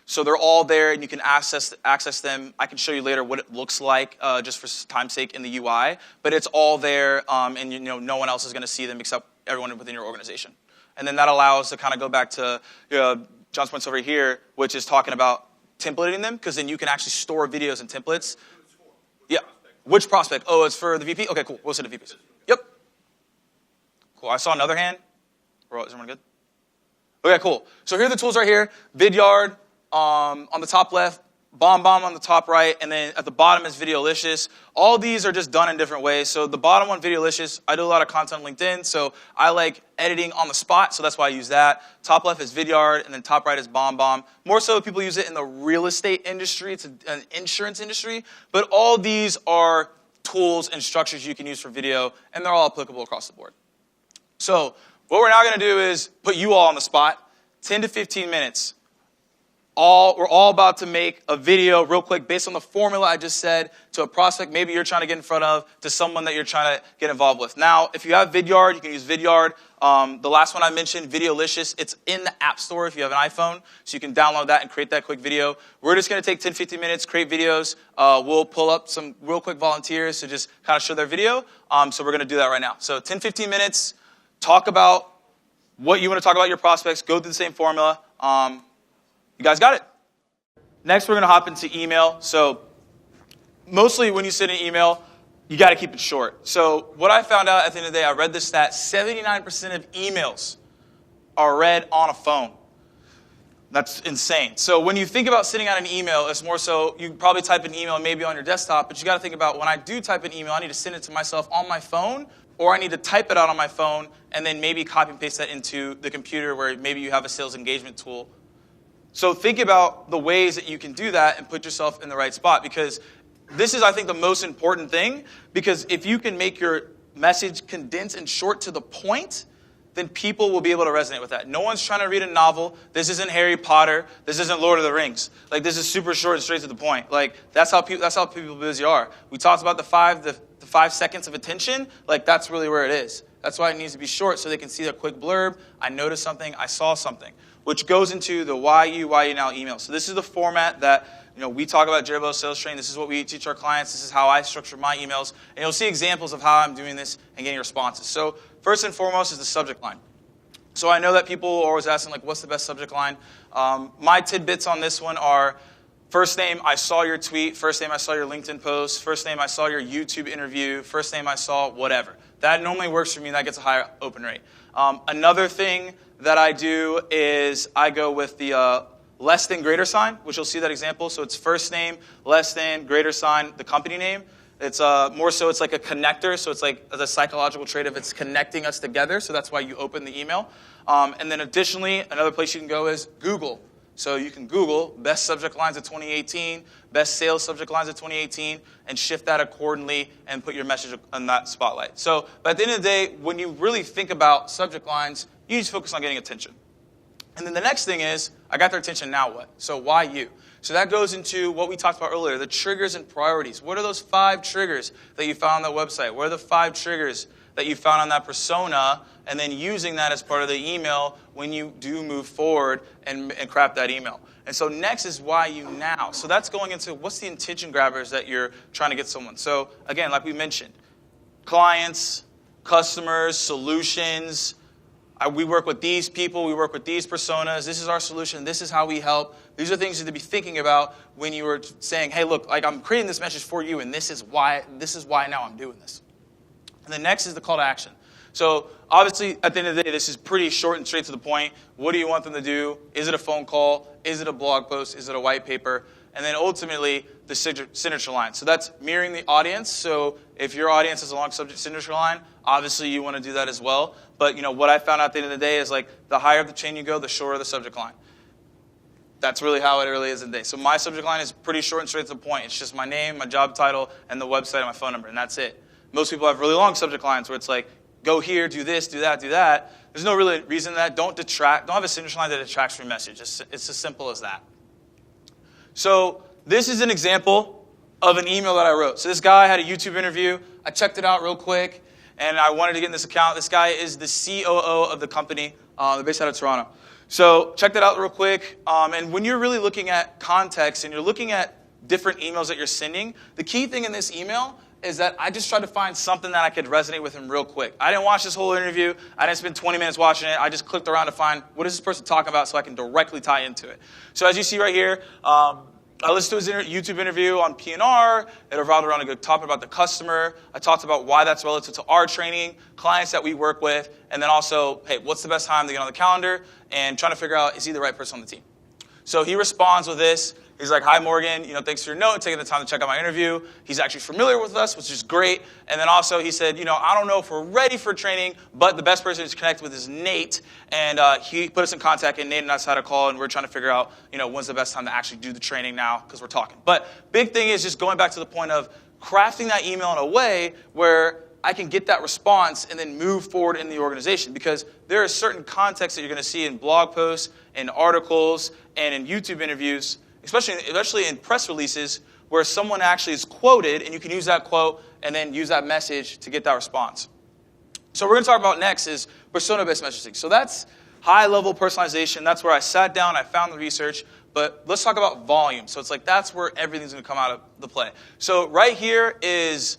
So they're all there, and you can access them. I can show you later what it looks like, just for time's sake, in the UI. But it's all there, and you know no one else is going to see them except everyone within your organization. And then that allows to kind of go back to John's points over here, which is talking about templating them, because then you can actually store videos in templates. Yeah. Which prospect? Oh, it's for the VP? Okay, cool. We'll send the VPs. Yep. Cool. I saw another hand. Is everyone good? Okay, cool. So here are the tools right here. Vidyard. On the top left, Bomb on the top right, and then at the bottom is Videolicious. All these are just done in different ways. So the bottom one, Videolicious, I do a lot of content on LinkedIn, so I like editing on the spot, so that's why I use that. Top left is Vidyard, and then top right is Bomb. More so people use it in the real estate industry. It's an insurance industry. But all these are tools and structures you can use for video, and they're all applicable across the board. So what we're now going to do is put you all on the spot, 10 to 15 minutes. We're all about to make a video real quick based on the formula I just said to a prospect maybe you're trying to get in front of, to someone that you're trying to get involved with. Now, if you have Vidyard, you can use Vidyard. The last one I mentioned, Videolicious, it's in the App Store if you have an iPhone, so you can download that and create that quick video. We're just going to take 10, 15 minutes, create videos. We'll pull up some real quick volunteers to just kind of show their video. So we're going to do that right now. So 10, 15 minutes, talk about what you want to talk about your prospects, go through the same formula. You guys got it? Next, we're going to hop into email. So mostly when you send an email, you got to keep it short. So what I found out at the end of the day, I read this stat, 79% of emails are read on a phone. That's insane. So when you think about sending out an email, it's more so you probably type an email maybe on your desktop, but you got to think about when I do type an email, I need to send it to myself on my phone, or I need to type it out on my phone and then maybe copy and paste that into the computer where maybe you have a sales engagement tool. So think about the ways that you can do that and put yourself in the right spot, because this is, I think, the most important thing, because if you can make your message condensed and short to the point, then people will be able to resonate with that. No one's trying to read a novel. This isn't Harry Potter. This isn't Lord of the Rings. Like, this is super short and straight to the point. Like, that's how people busy are. We talked about the 5 seconds of attention. Like, that's really where it is. That's why it needs to be short, so they can see the quick blurb. I noticed something. I saw something, which goes into the why you now email. So this is the format that we talk about JBarrows sales training. This is what we teach our clients. This is how I structure my emails. And you'll see examples of how I'm doing this and getting responses. So first and foremost is the subject line. So I know that people are always asking, like, what's the best subject line? My tidbits on this one are, first name, I saw your tweet. First name, I saw your LinkedIn post. First name, I saw your YouTube interview. First name, I saw whatever. That normally works for me. That gets a higher open rate. Another thing that I do is I go with the less than greater sign, which you'll see that example. So it's first name, less than, greater sign, the company name. It's more so it's like a connector. So it's like the psychological trait of it's connecting us together. So that's why you open the email. And then additionally, another place you can go is Google. So you can Google best subject lines of 2018, best sales subject lines of 2018, and shift that accordingly and put your message on that spotlight. So but at the end of the day, when you really think about subject lines, you just focus on getting attention. And then the next thing is, I got their attention, now what? So why you? So that goes into what we talked about earlier, the triggers and priorities. What are those 5 triggers that you found on that website? What are the 5 triggers that you found on that persona? And then using that as part of the email when you do move forward and craft that email. And so next is why you now. So that's going into what's the intention grabbers that you're trying to get someone. So again, like we mentioned, clients, customers, solutions. We work with these people. We work with these personas. This is our solution. This is how we help. These are things you need to be thinking about when you were saying, hey, look, like I'm creating this message for you, and this is why now I'm doing this. And the next is the call to action. So obviously, at the end of the day, this is pretty short and straight to the point. What do you want them to do? Is it a phone call? Is it a blog post? Is it a white paper? And then ultimately, the signature line. So that's mirroring the audience. So if your audience is a long subject signature line, obviously you want to do that as well. But what I found out at the end of the day is like the higher up the chain you go, the shorter the subject line. That's really how it really is in the day. So my subject line is pretty short and straight to the point. It's just my name, my job title, and the website and my phone number, and that's it. Most people have really long subject lines where it's like, go here, do this, do that, do that. There's no really reason to that. Don't have a signature line that detracts from your message. It's as simple as that. So this is an example of an email that I wrote. So this guy had a YouTube interview. I checked it out real quick, and I wanted to get in this account. This guy is the COO of the company. They're based out of Toronto. So check that out real quick. And when you're really looking at context and you're looking at different emails that you're sending, the key thing in this email is that I just tried to find something that I could resonate with him real quick. I didn't watch this whole interview. I didn't spend 20 minutes watching it. I just clicked around to find what is this person talking about so I can directly tie into it. So as you see right here, I listened to his YouTube interview on P&R. It revolved around a good topic about the customer. I talked about why that's relative to our training, clients that we work with, and then also, hey, what's the best time to get on the calendar, and trying to figure out, is he the right person on the team? So he responds with this. He's like, hi, Morgan, thanks for your note, taking the time to check out my interview. He's actually familiar with us, which is great. And then also he said, I don't know if we're ready for training, but the best person to connect with is Nate. And he put us in contact, and Nate and us had a call, and we're trying to figure out, when's the best time to actually do the training now, because we're talking. But big thing is just going back to the point of crafting that email in a way where I can get that response and then move forward in the organization, because there are certain contexts that you're going to see in blog posts, in articles, and in YouTube interviews, especially in press releases, where someone actually is quoted, and you can use that quote and then use that message to get that response. So we're going to talk about next is persona-based messaging. So that's high-level personalization. That's where I sat down, I found the research. But let's talk about volume. So it's like that's where everything's going to come out of the play. So right here is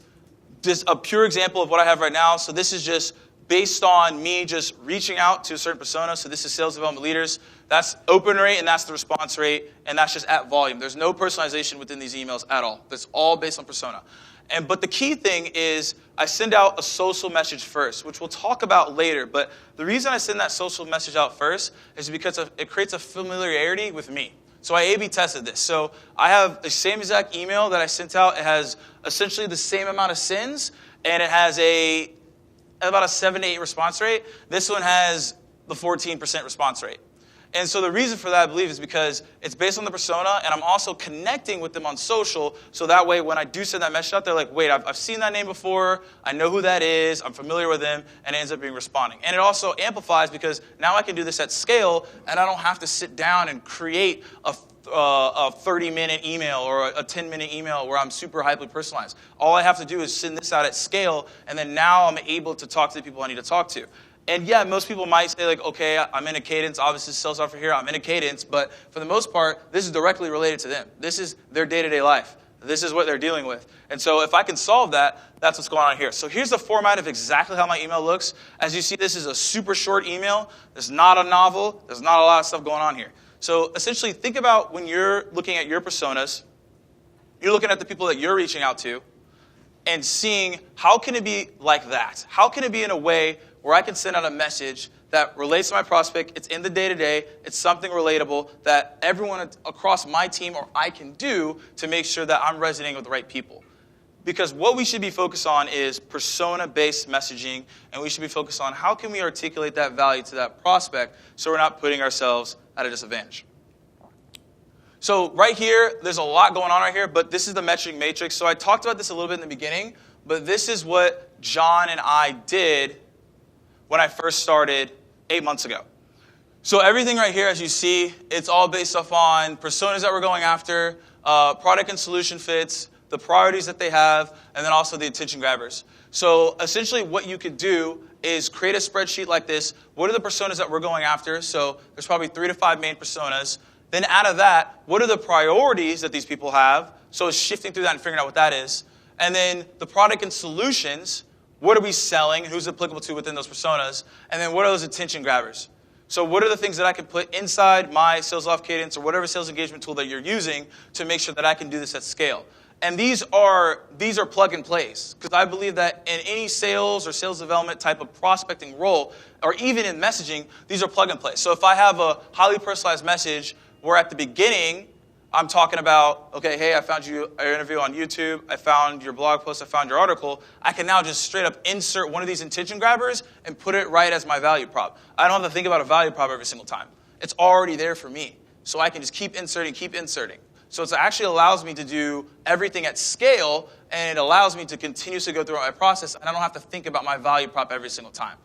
just a pure example of what I have right now. So this is just based on me just reaching out to a certain persona. So this is sales development leaders. That's open rate, and that's the response rate, and that's just at volume. There's no personalization within these emails at all. It's all based on persona. But the key thing is I send out a social message first, which we'll talk about later. But the reason I send that social message out first is because it creates a familiarity with me. So I A/B tested this. So I have the same exact email that I sent out. It has essentially the same amount of sends, and it has about a 7 to 8 response rate. This one has the 14% response rate. And so the reason for that, I believe, is because it's based on the persona, and I'm also connecting with them on social, so that way when I do send that message out, they're like, wait, I've seen that name before, I know who that is, I'm familiar with them, and it ends up being responding. And it also amplifies because now I can do this at scale, and I don't have to sit down and create a 30-minute email or a 10-minute email where I'm super hyper personalized. All I have to do is send this out at scale, and then now I'm able to talk to the people I need to talk to. And yeah, most people might say like, okay, I'm in a cadence. Obviously, sales offer here, I'm in a cadence. But for the most part, this is directly related to them. This is their day-to-day life. This is what they're dealing with. And so if I can solve that, that's what's going on here. So here's the format of exactly how my email looks. As you see, this is a super short email. There's not a novel. There's not a lot of stuff going on here. So essentially, think about when you're looking at your personas, you're looking at the people that you're reaching out to, and seeing how can it be like that? How can it be in a way where I can send out a message that relates to my prospect, it's in the day-to-day, it's something relatable that everyone across my team or I can do to make sure that I'm resonating with the right people. Because what we should be focused on is persona-based messaging, and we should be focused on how can we articulate that value to that prospect so we're not putting ourselves at a disadvantage. So right here, there's a lot going on right here, but this is the messaging matrix. So I talked about this a little bit in the beginning, but this is what John and I did when I first started 8 months ago. So everything right here, as you see, it's all based off on personas that we're going after, product and solution fits, the priorities that they have, and then also the attention grabbers. So essentially what you could do is create a spreadsheet like this. What are the personas that we're going after? So there's probably 3 to 5 main personas. Then out of that, what are the priorities that these people have? So it's shifting through that and figuring out what that is. And then the product and solutions, what are we selling? Who's applicable to within those personas? And then what are those attention grabbers? So what are the things that I can put inside my sales off cadence or whatever sales engagement tool that you're using to make sure that I can do this at scale? And these are plug and plays, because I believe that in any sales or sales development type of prospecting role, or even in messaging, these are plug and play. So if I have a highly personalized message where at the beginning I'm talking about, okay, hey, I found your interview on YouTube, I found your blog post, I found your article, I can now just straight up insert one of these attention grabbers and put it right as my value prop. I don't have to think about a value prop every single time. It's already there for me. So I can just keep inserting. So it actually allows me to do everything at scale, and it allows me to continuously go through my process, and I don't have to think about my value prop every single time.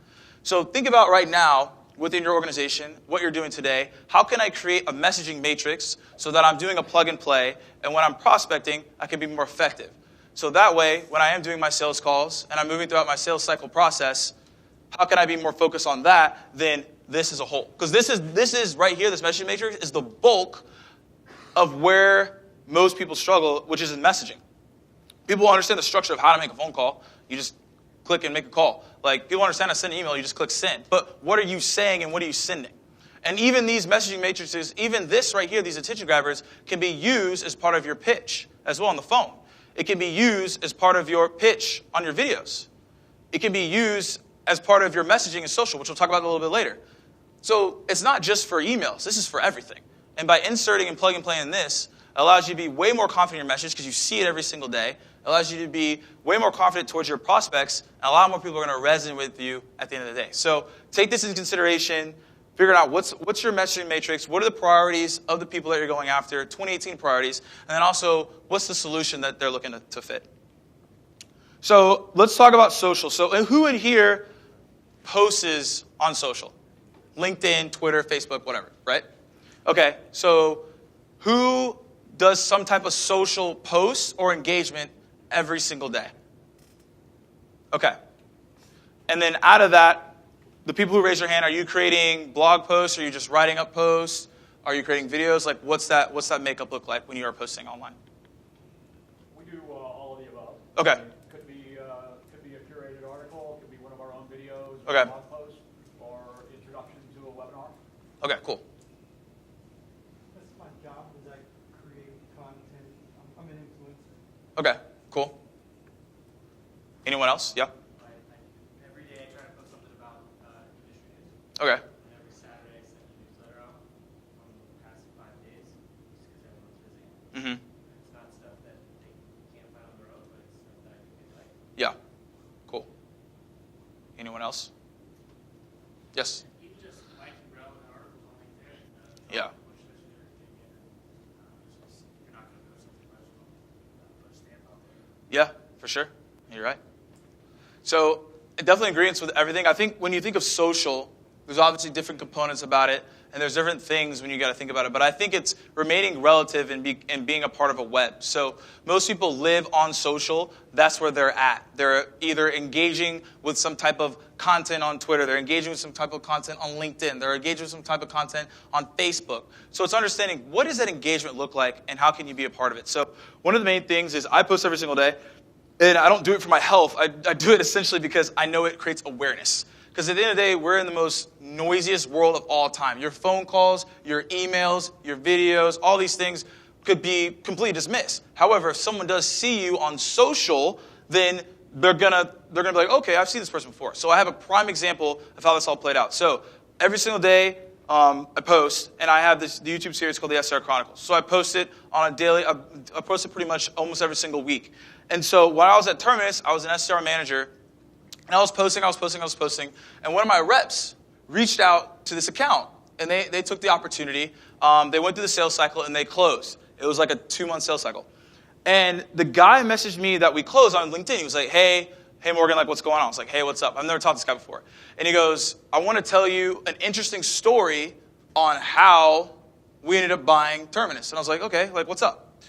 So think about right now, within your organization, what you're doing today. How can I create a messaging matrix so that I'm doing a plug and play, and when I'm prospecting, I can be more effective? So that way, when I am doing my sales calls and I'm moving throughout my sales cycle process, how can I be more focused on that than this as a whole? Because this is right here, this messaging matrix is the bulk of where most people struggle, which is in messaging. People understand the structure of how to make a phone call. You just click and make a call. Like, people understand how to send an email, you just click send. But what are you saying and what are you sending? And even these messaging matrices, even this right here, these attention grabbers, can be used as part of your pitch as well on the phone. It can be used as part of your pitch on your videos. It can be used as part of your messaging and social, which we'll talk about a little bit later. So it's not just for emails. This is for everything. And by inserting and plug and playing this, it allows you to be way more confident in your message because you see it every single day. It allows you to be way more confident towards your prospects, and a lot more people are going to resonate with you at the end of the day. So take this into consideration. Figure out what's your messaging matrix, what are the priorities of the people that you're going after, 2018 priorities, and then also what's the solution that they're looking to fit. So let's talk about social. So who in here posts on social? LinkedIn, Twitter, Facebook, whatever, right? Okay, so who does some type of social post or engagement every single day? Okay. And then out of that, the people who raise their hand, are you creating blog posts? Are you just writing up posts? Are you creating videos? Like, what's that makeup look like when you are posting online? We do all of the above. Okay. Could be a curated article, could be one of our own videos, okay, blog post, or introduction to a webinar. Okay, cool. That's my job, is I create content. I'm an influencer. Okay, cool. Anyone else? Yeah. Every day I try to post something about industry news. Okay. And every Saturday I send a newsletter out from the past 5 days, just because everyone's busy. Mm-hmm. It's not stuff that they can't find on their own, but it's stuff that I think they like. Yeah. Cool. Anyone else? Yes. Even just liking relevant articles on LinkedIn. Yeah. Yeah, for sure. You're right. So definitely agreements with everything. I think when you think of social, there's obviously different components about it, and there's different things when you got to think about it. But I think it's remaining relative and being a part of a web. So most people live on social. That's where they're at. They're either engaging with some type of content on Twitter. They're engaging with some type of content on LinkedIn. They're engaging with some type of content on Facebook. So it's understanding what does that engagement look like and how can you be a part of it. So one of the main things is I post every single day. And I don't do it for my health. I do it essentially because I know it creates awareness. Because at the end of the day, we're in the most noisiest world of all time. Your phone calls, your emails, your videos, all these things could be completely dismissed. However, if someone does see you on social, then they're gonna be like, okay, I've seen this person before. So I have a prime example of how this all played out. So every single day, I post, and I have the YouTube series called the SDR Chronicles. So I post it on a daily. I post it pretty much almost every single week. And so when I was at Terminus, I was an SDR manager, and I was posting. And one of my reps reached out to this account, and they took the opportunity. They went through the sales cycle, and they closed. It was like a 2-month sales cycle. And the guy messaged me that we closed on LinkedIn. He was like, hey Morgan, like, what's going on? I was like, hey, what's up? I've never talked to this guy before. And he goes, I want to tell you an interesting story on how we ended up buying Terminus. And I was like, okay, like, what's up?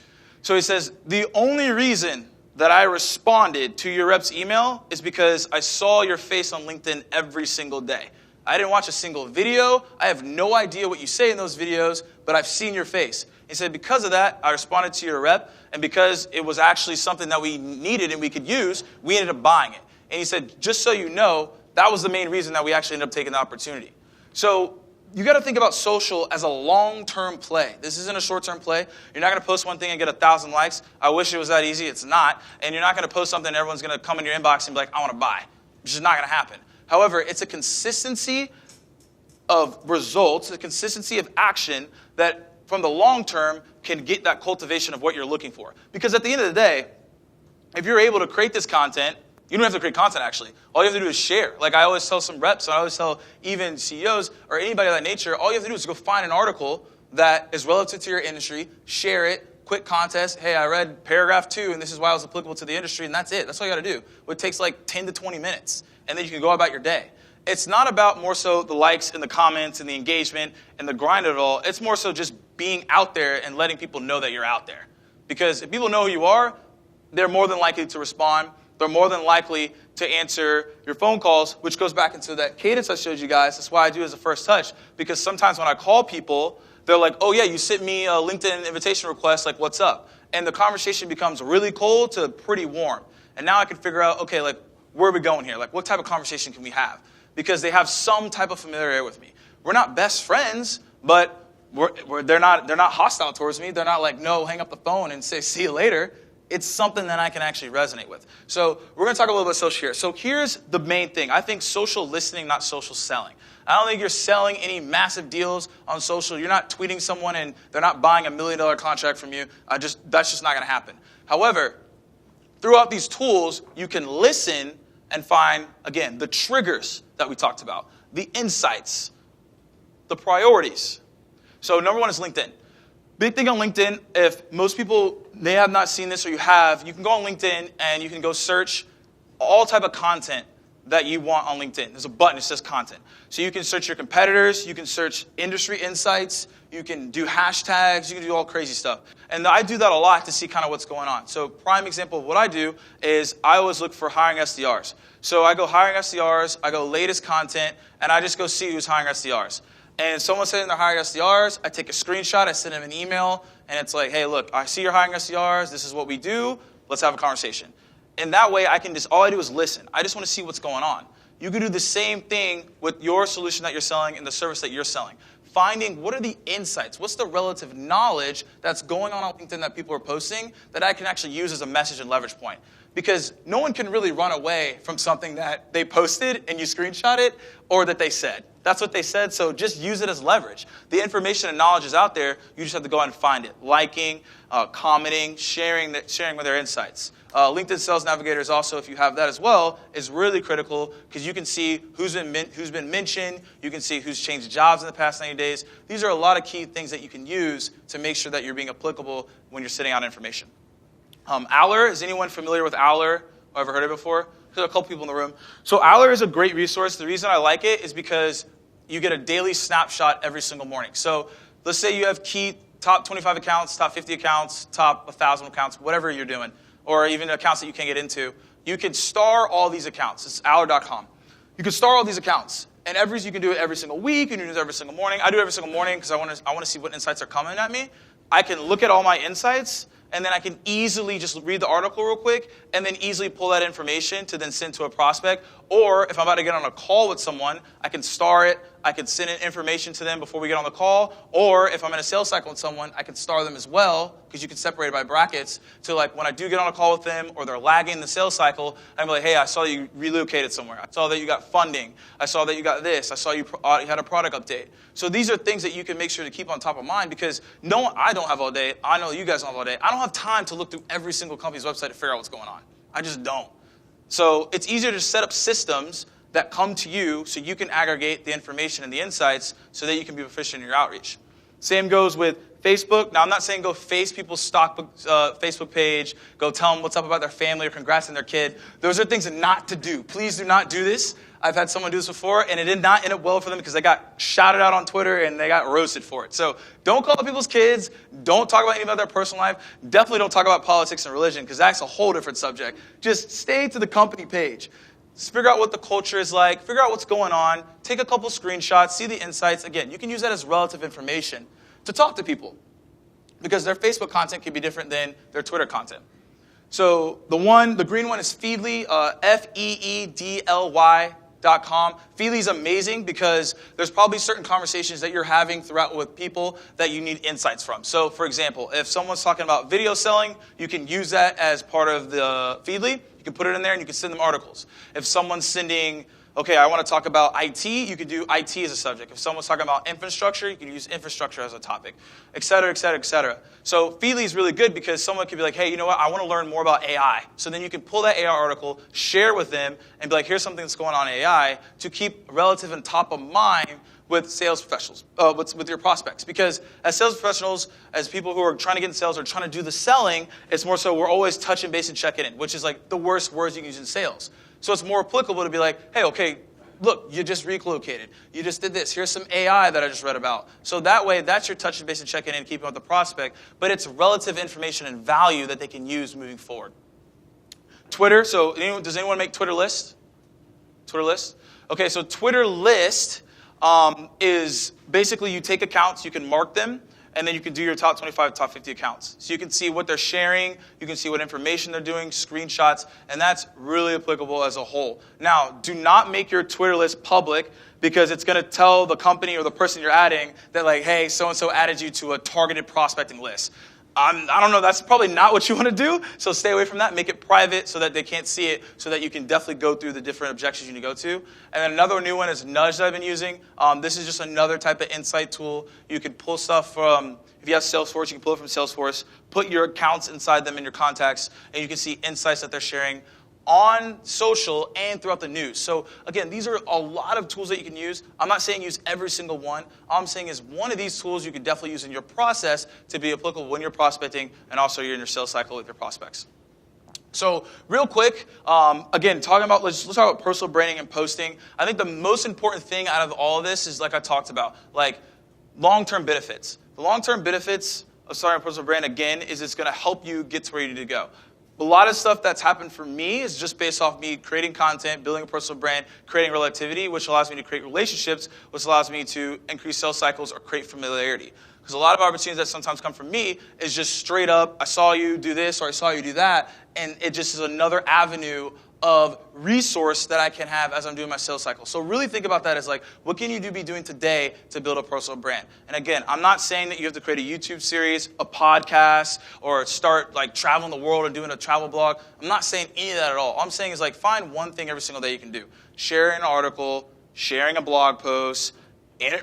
So he says, the only reason that I responded to your rep's email is because I saw your face on LinkedIn every single day. I didn't watch a single video. I have no idea what you say in those videos, but I've seen your face. He said, because of that, I responded to your rep, and because it was actually something that we needed and we could use, we ended up buying it. And he said, just so you know, that was the main reason that we actually ended up taking the opportunity. So you got to think about social as a long-term play. This isn't a short-term play. You're not going to post one thing and get 1,000 likes. I wish it was that easy. It's not. And you're not going to post something and everyone's going to come in your inbox and be like, I want to buy. It's just not going to happen. However, it's a consistency of results, a consistency of action that from the long term can get that cultivation of what you're looking for. Because at the end of the day, if you're able to create this content, you don't have to create content, actually. All you have to do is share. Like I always tell some reps, and I always tell even CEOs or anybody of that nature, all you have to do is go find an article that is relative to your industry, share it, quick contest. Hey, I read paragraph 2, and this is why it was applicable to the industry, and that's it. That's all you got to do. It takes like 10 to 20 minutes, and then you can go about your day. It's not about more so the likes and the comments and the engagement and the grind of it all. It's more so just being out there and letting people know that you're out there. Because if people know who you are, they're more than likely to respond. They're more than likely to answer your phone calls, which goes back into that cadence I showed you guys. That's why I do as a first touch. Because sometimes when I call people, they're like, oh yeah, you sent me a LinkedIn invitation request, like what's up? And the conversation becomes really cold to pretty warm. And now I can figure out, okay, like where are we going here? Like what type of conversation can we have? Because they have some type of familiarity with me. We're not best friends, but they're not hostile towards me. They're not like, no, hang up the phone and say, see you later. It's something that I can actually resonate with. So we're going to talk a little bit about social here. So here's the main thing. I think social listening, not social selling. I don't think you're selling any massive deals on social. You're not tweeting someone and they're not buying $1 million contract from you. That's just not going to happen. However, throughout these tools, you can listen and find, again, the triggers that we talked about, the insights, the priorities. So number one is LinkedIn. Big thing on LinkedIn, if most people may have not seen this or you have, you can go on LinkedIn and you can go search all type of content that you want on LinkedIn. There's a button that says content. So you can search your competitors, you can search industry insights, you can do hashtags, you can do all crazy stuff. And I do that a lot to see kind of what's going on. So prime example of what I do is I always look for hiring SDRs. So I go hiring SDRs, I go latest content, and I just go see who's hiring SDRs. And someone saying they're hiring SDRs, I take a screenshot, I send them an email, and it's like, hey, look, I see you're hiring SDRs, this is what we do, let's have a conversation. And that way, all I do is listen. I just want to see what's going on. You can do the same thing with your solution that you're selling and the service that you're selling. Finding what are the insights, what's the relative knowledge that's going on LinkedIn that people are posting that I can actually use as a message and leverage point. because no one can really run away from something that they posted and you screenshot it or that they said. That's what they said, so just use it as leverage. The information and knowledge is out there. You just have to go out and find it. Liking, commenting, sharing with their insights. LinkedIn Sales Navigator is also, if you have that as well, is really critical because you can see who's been mentioned. You can see who's changed jobs in the past 90 days. These are a lot of key things that you can use to make sure that you're being applicable when you're sitting out information. Owler, is anyone familiar with Owler? Or ever heard of it before? There's a couple people in the room. So Owler is a great resource. The reason I like it is because you get a daily snapshot every single morning. So let's say you have key top 25 accounts, top 50 accounts, top 1,000 accounts, whatever you're doing, or even accounts that you can't get into. You can star all these accounts. It's Owler.com. You can star all these accounts. And you can do it every single week. You can do it every single morning. I do it every single morning because I want to see what insights are coming at me. I can look at all my insights, and then I can easily just read the article real quick and then easily pull that information to then send to a prospect. Or if I'm about to get on a call with someone, I can star it. I can send in information to them before we get on the call. Or if I'm in a sales cycle with someone, I can star them as well because you can separate it by brackets. So like when I do get on a call with them or they're lagging the sales cycle, I'm like, hey, I saw you relocated somewhere. I saw that you got funding. I saw that you got this. I saw you had a product update. So these are things that you can make sure to keep on top of mind because I don't have all day. I know you guys don't have all day. I don't have time to look through every single company's website to figure out what's going on. I just don't. So it's easier to set up systems that come to you so you can aggregate the information and the insights so that you can be proficient in your outreach. Same goes with Facebook. Now, I'm not saying go face people's stock Facebook page, go tell them what's up about their family or congrats on their kid. Those are things not to do. Please do not do this. I've had someone do this before, and it did not end up well for them because they got shouted out on Twitter and they got roasted for it. So don't call people's kids. Don't talk about any about their personal life. Definitely don't talk about politics and religion because that's a whole different subject. Just stay to the company page. Figure out what the culture is like. Figure out what's going on. Take a couple screenshots. See the insights. Again, you can use that as relative information to talk to people because their Facebook content can be different than their Twitter content. So the green one is Feedly, FEEDLY.com. Feedly is amazing because there's probably certain conversations that you're having throughout with people that you need insights from. So, for example, if someone's talking about video selling, you can use that as part of the Feedly. You can put it in there and you can send them articles. If someone's sending, okay, I want to talk about IT, you can do IT as a subject. If someone's talking about infrastructure, you can use infrastructure as a topic, et cetera, et cetera, et cetera. So Feedly is really good because someone could be like, hey, you know what? I want to learn more about AI. So then you can pull that AI article, share with them, and be like, here's something that's going on in AI to keep relative and top of mind with sales professionals, with your prospects. Because as sales professionals, as people who are trying to get in sales or trying to do the selling, it's more so we're always touching base and checking in, which is like the worst words you can use in sales. So it's more applicable to be like, hey, okay, look, you just relocated. You just did this. Here's some AI that I just read about. So that way, that's your touching base and checking in, keeping with the prospect, but it's relative information and value that they can use moving forward. Twitter, so does anyone make Twitter list? Twitter list? Okay, so Twitter list is basically you take accounts, you can mark them, and then you can do your top 25, top 50 accounts. So you can see what they're sharing, you can see what information they're doing, screenshots, and that's really applicable as a whole. Now, do not make your Twitter list public because it's going to tell the company or the person you're adding that like, hey, so-and-so added you to a targeted prospecting list. I don't know, that's probably not what you want to do, so stay away from that. Make it private so that they can't see it, so that you can definitely go through the different objections you need to go to. And then another new one is Nudge that I've been using. This is just another type of insight tool. You can pull stuff from, if you have Salesforce, you can pull it from Salesforce, put your accounts inside them in your contacts, and you can see insights that they're sharing on social and throughout the news. So again, these are a lot of tools that you can use. I'm not saying use every single one. All I'm saying is one of these tools you can definitely use in your process to be applicable when you're prospecting and also you're in your sales cycle with your prospects. So real quick, again, let's talk about personal branding and posting. I think the most important thing out of all of this is, like I talked about, like long-term benefits. The long-term benefits of starting a personal brand, again, is it's going to help you get to where you need to go. A lot of stuff that's happened for me is just based off me creating content, building a personal brand, creating relativity, which allows me to create relationships, which allows me to increase sales cycles or create familiarity. Because a lot of opportunities that sometimes come from me is just straight up, I saw you do this or I saw you do that, and it just is another avenue of resource that I can have as I'm doing my sales cycle. So really think about that as like, what can you be doing today to build a personal brand? And again, I'm not saying that you have to create a YouTube series, a podcast, or start like traveling the world and doing a travel blog. I'm not saying any of that at all. All I'm saying is like, find one thing every single day you can do. Sharing an article, sharing a blog post,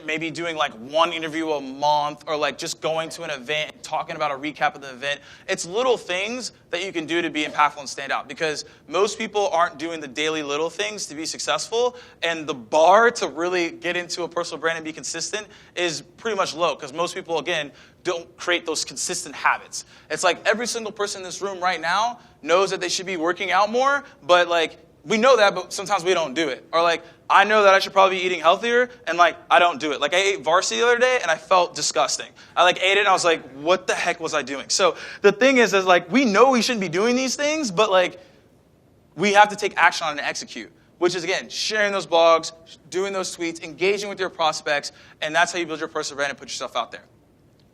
maybe doing like one interview a month, or like just going to an event and talking about a recap of the event. It's little things that you can do to be impactful and stand out, because most people aren't doing the daily little things to be successful, and the bar to really get into a personal brand and be consistent is pretty much low, because most people, again, don't create those consistent habits. It's like every single person in this room right now knows that they should be working out more, but like we know that, but sometimes we don't do it. Or like, I know that I should probably be eating healthier, and like, I don't do it. Like, I ate varsity the other day, and I felt disgusting. I like ate it, and I was like, what the heck was I doing? So the thing is like, we know we shouldn't be doing these things, but like, we have to take action on it and execute. Which is, again, sharing those blogs, doing those tweets, engaging with your prospects, and that's how you build your personal brand and put yourself out there.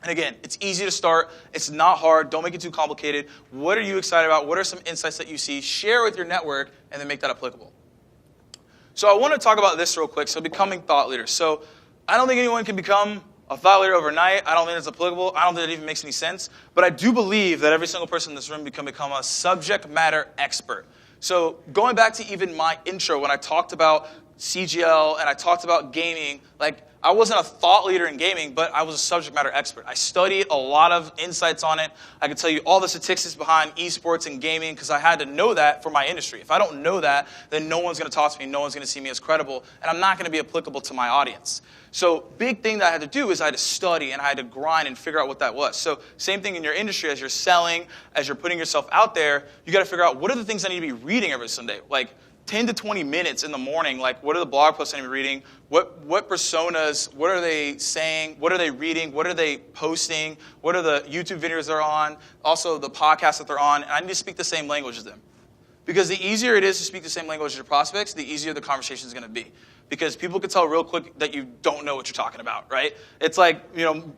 And again, it's easy to start. It's not hard. Don't make it too complicated. What are you excited about? What are some insights that you see? Share with your network, and then make that applicable. So I want to talk about this real quick. So becoming thought leaders. So I don't think anyone can become a thought leader overnight. I don't think it's applicable. I don't think it even makes any sense. But I do believe that every single person in this room can become a subject matter expert. So going back to even my intro, when I talked about CGL and I talked about gaming, like, I wasn't a thought leader in gaming, but I was a subject matter expert. I studied a lot of insights on it. I could tell you all the statistics behind esports and gaming, because I had to know that for my industry. If I don't know that, then no one's going to talk to me, no one's going to see me as credible, and I'm not going to be applicable to my audience. So big thing that I had to do is I had to study and I had to grind and figure out what that was. So same thing in your industry, as you're selling, as you're putting yourself out there, you got to figure out what are the things I need to be reading every Sunday. Like 10 to 20 minutes in the morning, like what are the blog posts I need to be reading? What personas, what are they saying? What are they reading? What are they posting? What are the YouTube videos they're on? Also the podcasts that they're on. And I need to speak the same language as them. Because the easier it is to speak the same language as your prospects, the easier the conversation is going to be. Because people can tell real quick that you don't know what you're talking about, right? It's like,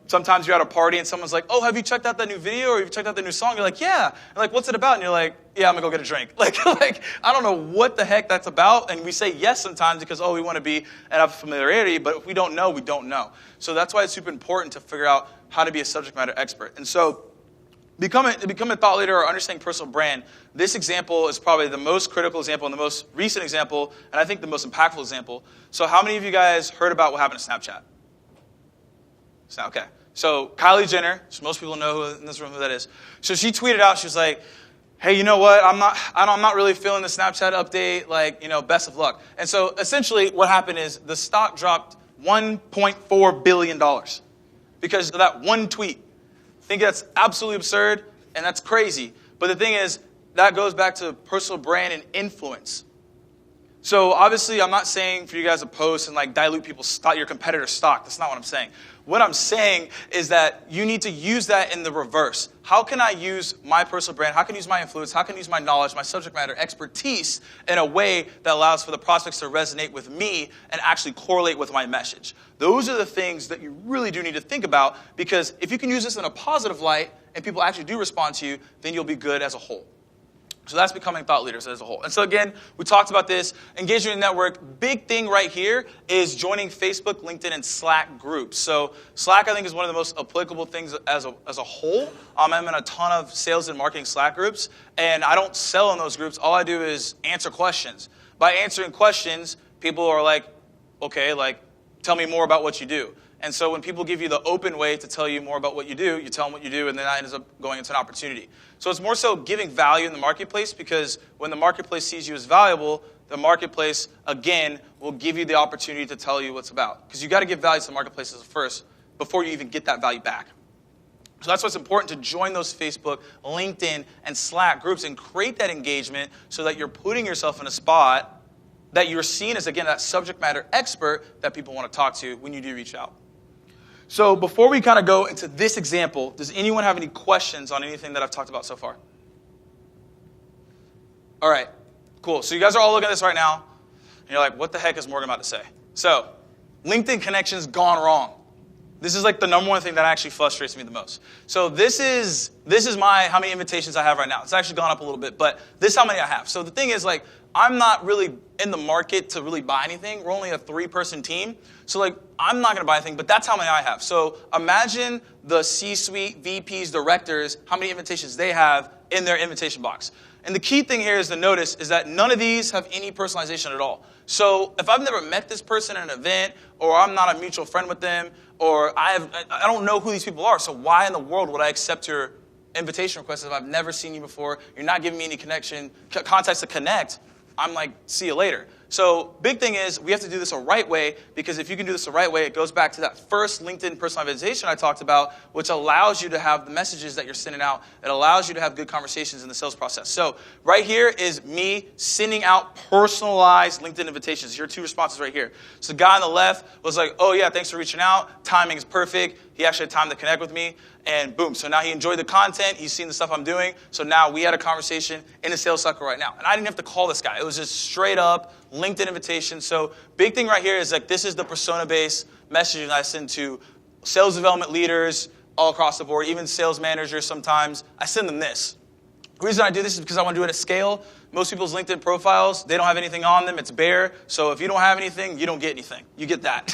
sometimes you're at a party and someone's like, oh, have you checked out that new video, or have you checked out that new song? You're like, yeah. And like, what's it about? And you're like, yeah, I'm going to go get a drink. Like, I don't know what the heck that's about. And we say yes sometimes because, we want to be and have familiarity. But if we don't know, we don't know. So that's why it's super important to figure out how to be a subject matter expert. And so to become a thought leader or understanding personal brand, this example is probably the most critical example and the most recent example, and I think the most impactful example. So how many of you guys heard about what happened to Snapchat? Okay. So Kylie Jenner, so most people know who in this room who that is. So she tweeted out, she was like, hey, you know what? I'm not really feeling the Snapchat update. Like, best of luck. And so essentially what happened is the stock dropped $1.4 billion because of that one tweet. I think that's absolutely absurd, and that's crazy. But the thing is, that goes back to personal brand and influence. So obviously, I'm not saying for you guys to post and like dilute your competitor's stock. That's not what I'm saying. What I'm saying is that you need to use that in the reverse. How can I use my personal brand? How can I use my influence? How can I use my knowledge, my subject matter expertise in a way that allows for the prospects to resonate with me and actually correlate with my message? Those are the things that you really do need to think about, because if you can use this in a positive light and people actually do respond to you, then you'll be good as a whole. So that's becoming thought leaders as a whole. And so again, we talked about this. Engagement in network. Big thing right here is joining Facebook, LinkedIn, and Slack groups. So Slack, I think, is one of the most applicable things as a whole. I'm in a ton of sales and marketing Slack groups, and I don't sell in those groups. All I do is answer questions. By answering questions, people are like, okay, like, tell me more about what you do. And so when people give you the open way to tell you more about what you do, you tell them what you do, and then that ends up going into an opportunity. So it's more so giving value in the marketplace, because when the marketplace sees you as valuable, the marketplace, again, will give you the opportunity to tell you what's about. Because you got to give value to the marketplaces first before you even get that value back. So that's why it's important to join those Facebook, LinkedIn, and Slack groups and create that engagement so that you're putting yourself in a spot that you're seen as, again, that subject matter expert that people want to talk to when you do reach out. So before we kind of go into this example, does anyone have any questions on anything that I've talked about so far? All right, cool. So you guys are all looking at this right now, and you're like, what the heck is Morgan about to say? So LinkedIn connections gone wrong. This is like the number one thing that actually frustrates me the most. So this is my how many invitations I have right now. It's actually gone up a little bit, but this is how many I have. So the thing is, like, I'm not really in the market to really buy anything. We're only a 3-person team. So like, I'm not going to buy anything, but that's how many I have. So imagine the C-suite, VPs, directors, how many invitations they have in their invitation box. And the key thing here is to notice is that none of these have any personalization at all. So if I've never met this person at an event, or I'm not a mutual friend with them, or I don't know who these people are, so why in the world would I accept your invitation request if I've never seen you before? You're not giving me any context to connect. I'm like, see you later. So big thing is we have to do this the right way, because if you can do this the right way, it goes back to that first LinkedIn personalization I talked about, which allows you to have the messages that you're sending out. It allows you to have good conversations in the sales process. So right here is me sending out personalized LinkedIn invitations. Here are 2 responses right here. So the guy on the left was like, oh yeah, thanks for reaching out. Timing is perfect. He actually had time to connect with me. And boom, so now he enjoyed the content. He's seen the stuff I'm doing. So now we had a conversation in the sales cycle right now. And I didn't have to call this guy. It was just straight up LinkedIn invitation. So big thing right here is like this is the persona-based messaging I send to sales development leaders all across the board, even sales managers sometimes. I send them this. The reason I do this is because I want to do it at scale. Most people's LinkedIn profiles, they don't have anything on them. It's bare. So if you don't have anything, you don't get anything. You get that.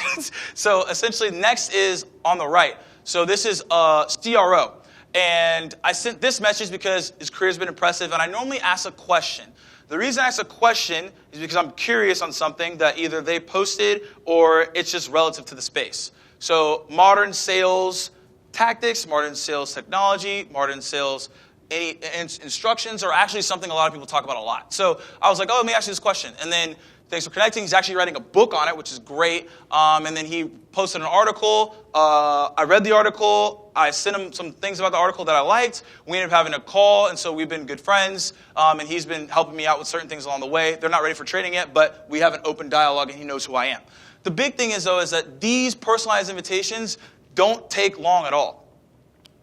So essentially next is on the right. So this is a CRO. And I sent this message because his career's been impressive. And I normally ask a question. The reason I ask a question is because I'm curious on something that either they posted or it's just relative to the space. So modern sales tactics, modern sales technology, modern sales instructions are actually something a lot of people talk about a lot. So I was like, oh, let me ask you this question. And then thanks for connecting. He's actually writing a book on it, which is great. And then he posted an article. I read the article. I sent him some things about the article that I liked. We ended up having a call, and so we've been good friends. And he's been helping me out with certain things along the way. They're not ready for trading yet, but we have an open dialogue, and he knows who I am. The big thing is, though, is that these personalized invitations don't take long at all.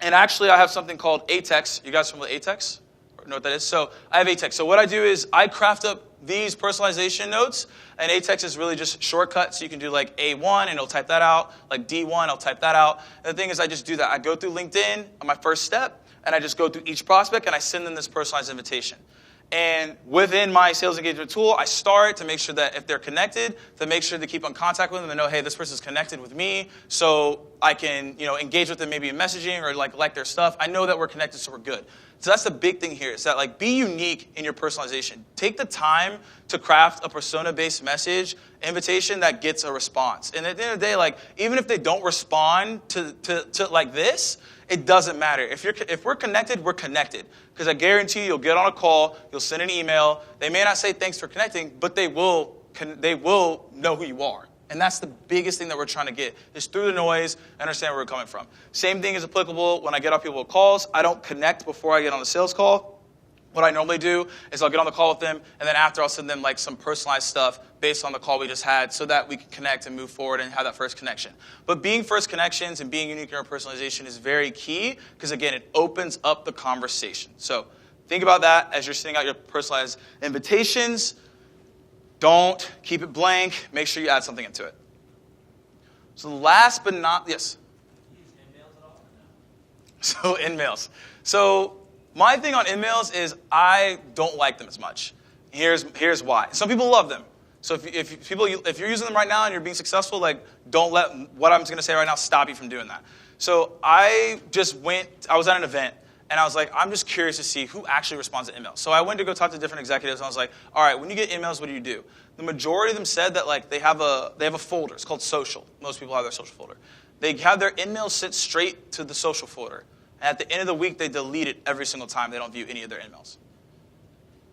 And actually, I have something called ATEX. You guys familiar with ATEX? Or know what that is? So I have ATEX. So what I do is I craft up these personalization notes, and ATEX is really just shortcuts. So you can do like A1, and it'll type that out. Like D1, I'll type that out. And the thing is, I just do that. I go through LinkedIn on my first step, and I just go through each prospect, and I send them this personalized invitation. And within my sales engagement tool, I start to make sure that if they're connected, to make sure to keep in contact with them and know, hey, this person's connected with me, so I can, engage with them maybe in messaging or like their stuff. I know that we're connected, so we're good. So that's the big thing here, is that like be unique in your personalization. Take the time to craft a persona-based message invitation that gets a response. And at the end of the day, like even if they don't respond to like this, it doesn't matter. If we're connected, we're connected. Because I guarantee you'll get on a call, you'll send an email. They may not say thanks for connecting, but they will know who you are. And that's the biggest thing that we're trying to get, is through the noise, understand where we're coming from. Same thing is applicable when I get on people with calls. I don't connect before I get on a sales call. What I normally do is I'll get on the call with them, and then after I'll send them like some personalized stuff based on the call we just had, so that we can connect and move forward and have that first connection. But being first connections and being unique in our personalization is very key, because again, it opens up the conversation. So think about that as you're sending out your personalized invitations. Don't keep it blank. Make sure you add something into it. So last but not, yes? Do you use InMails at all or no? So InMails. So my thing on InMails is I don't like them as much. Here's why. Some people love them. So if you're using them right now and you're being successful, like don't let what I'm going to say right now stop you from doing that. So I was at an event, and I was like, I'm just curious to see who actually responds to emails. So I went to go talk to different executives, and I was like, all right, when you get emails, what do you do? The majority of them said that like they have a folder. It's called social. Most people have their social folder. They have their emails sit straight to the social folder. And at the end of the week, they delete it every single time. They don't view any of their emails.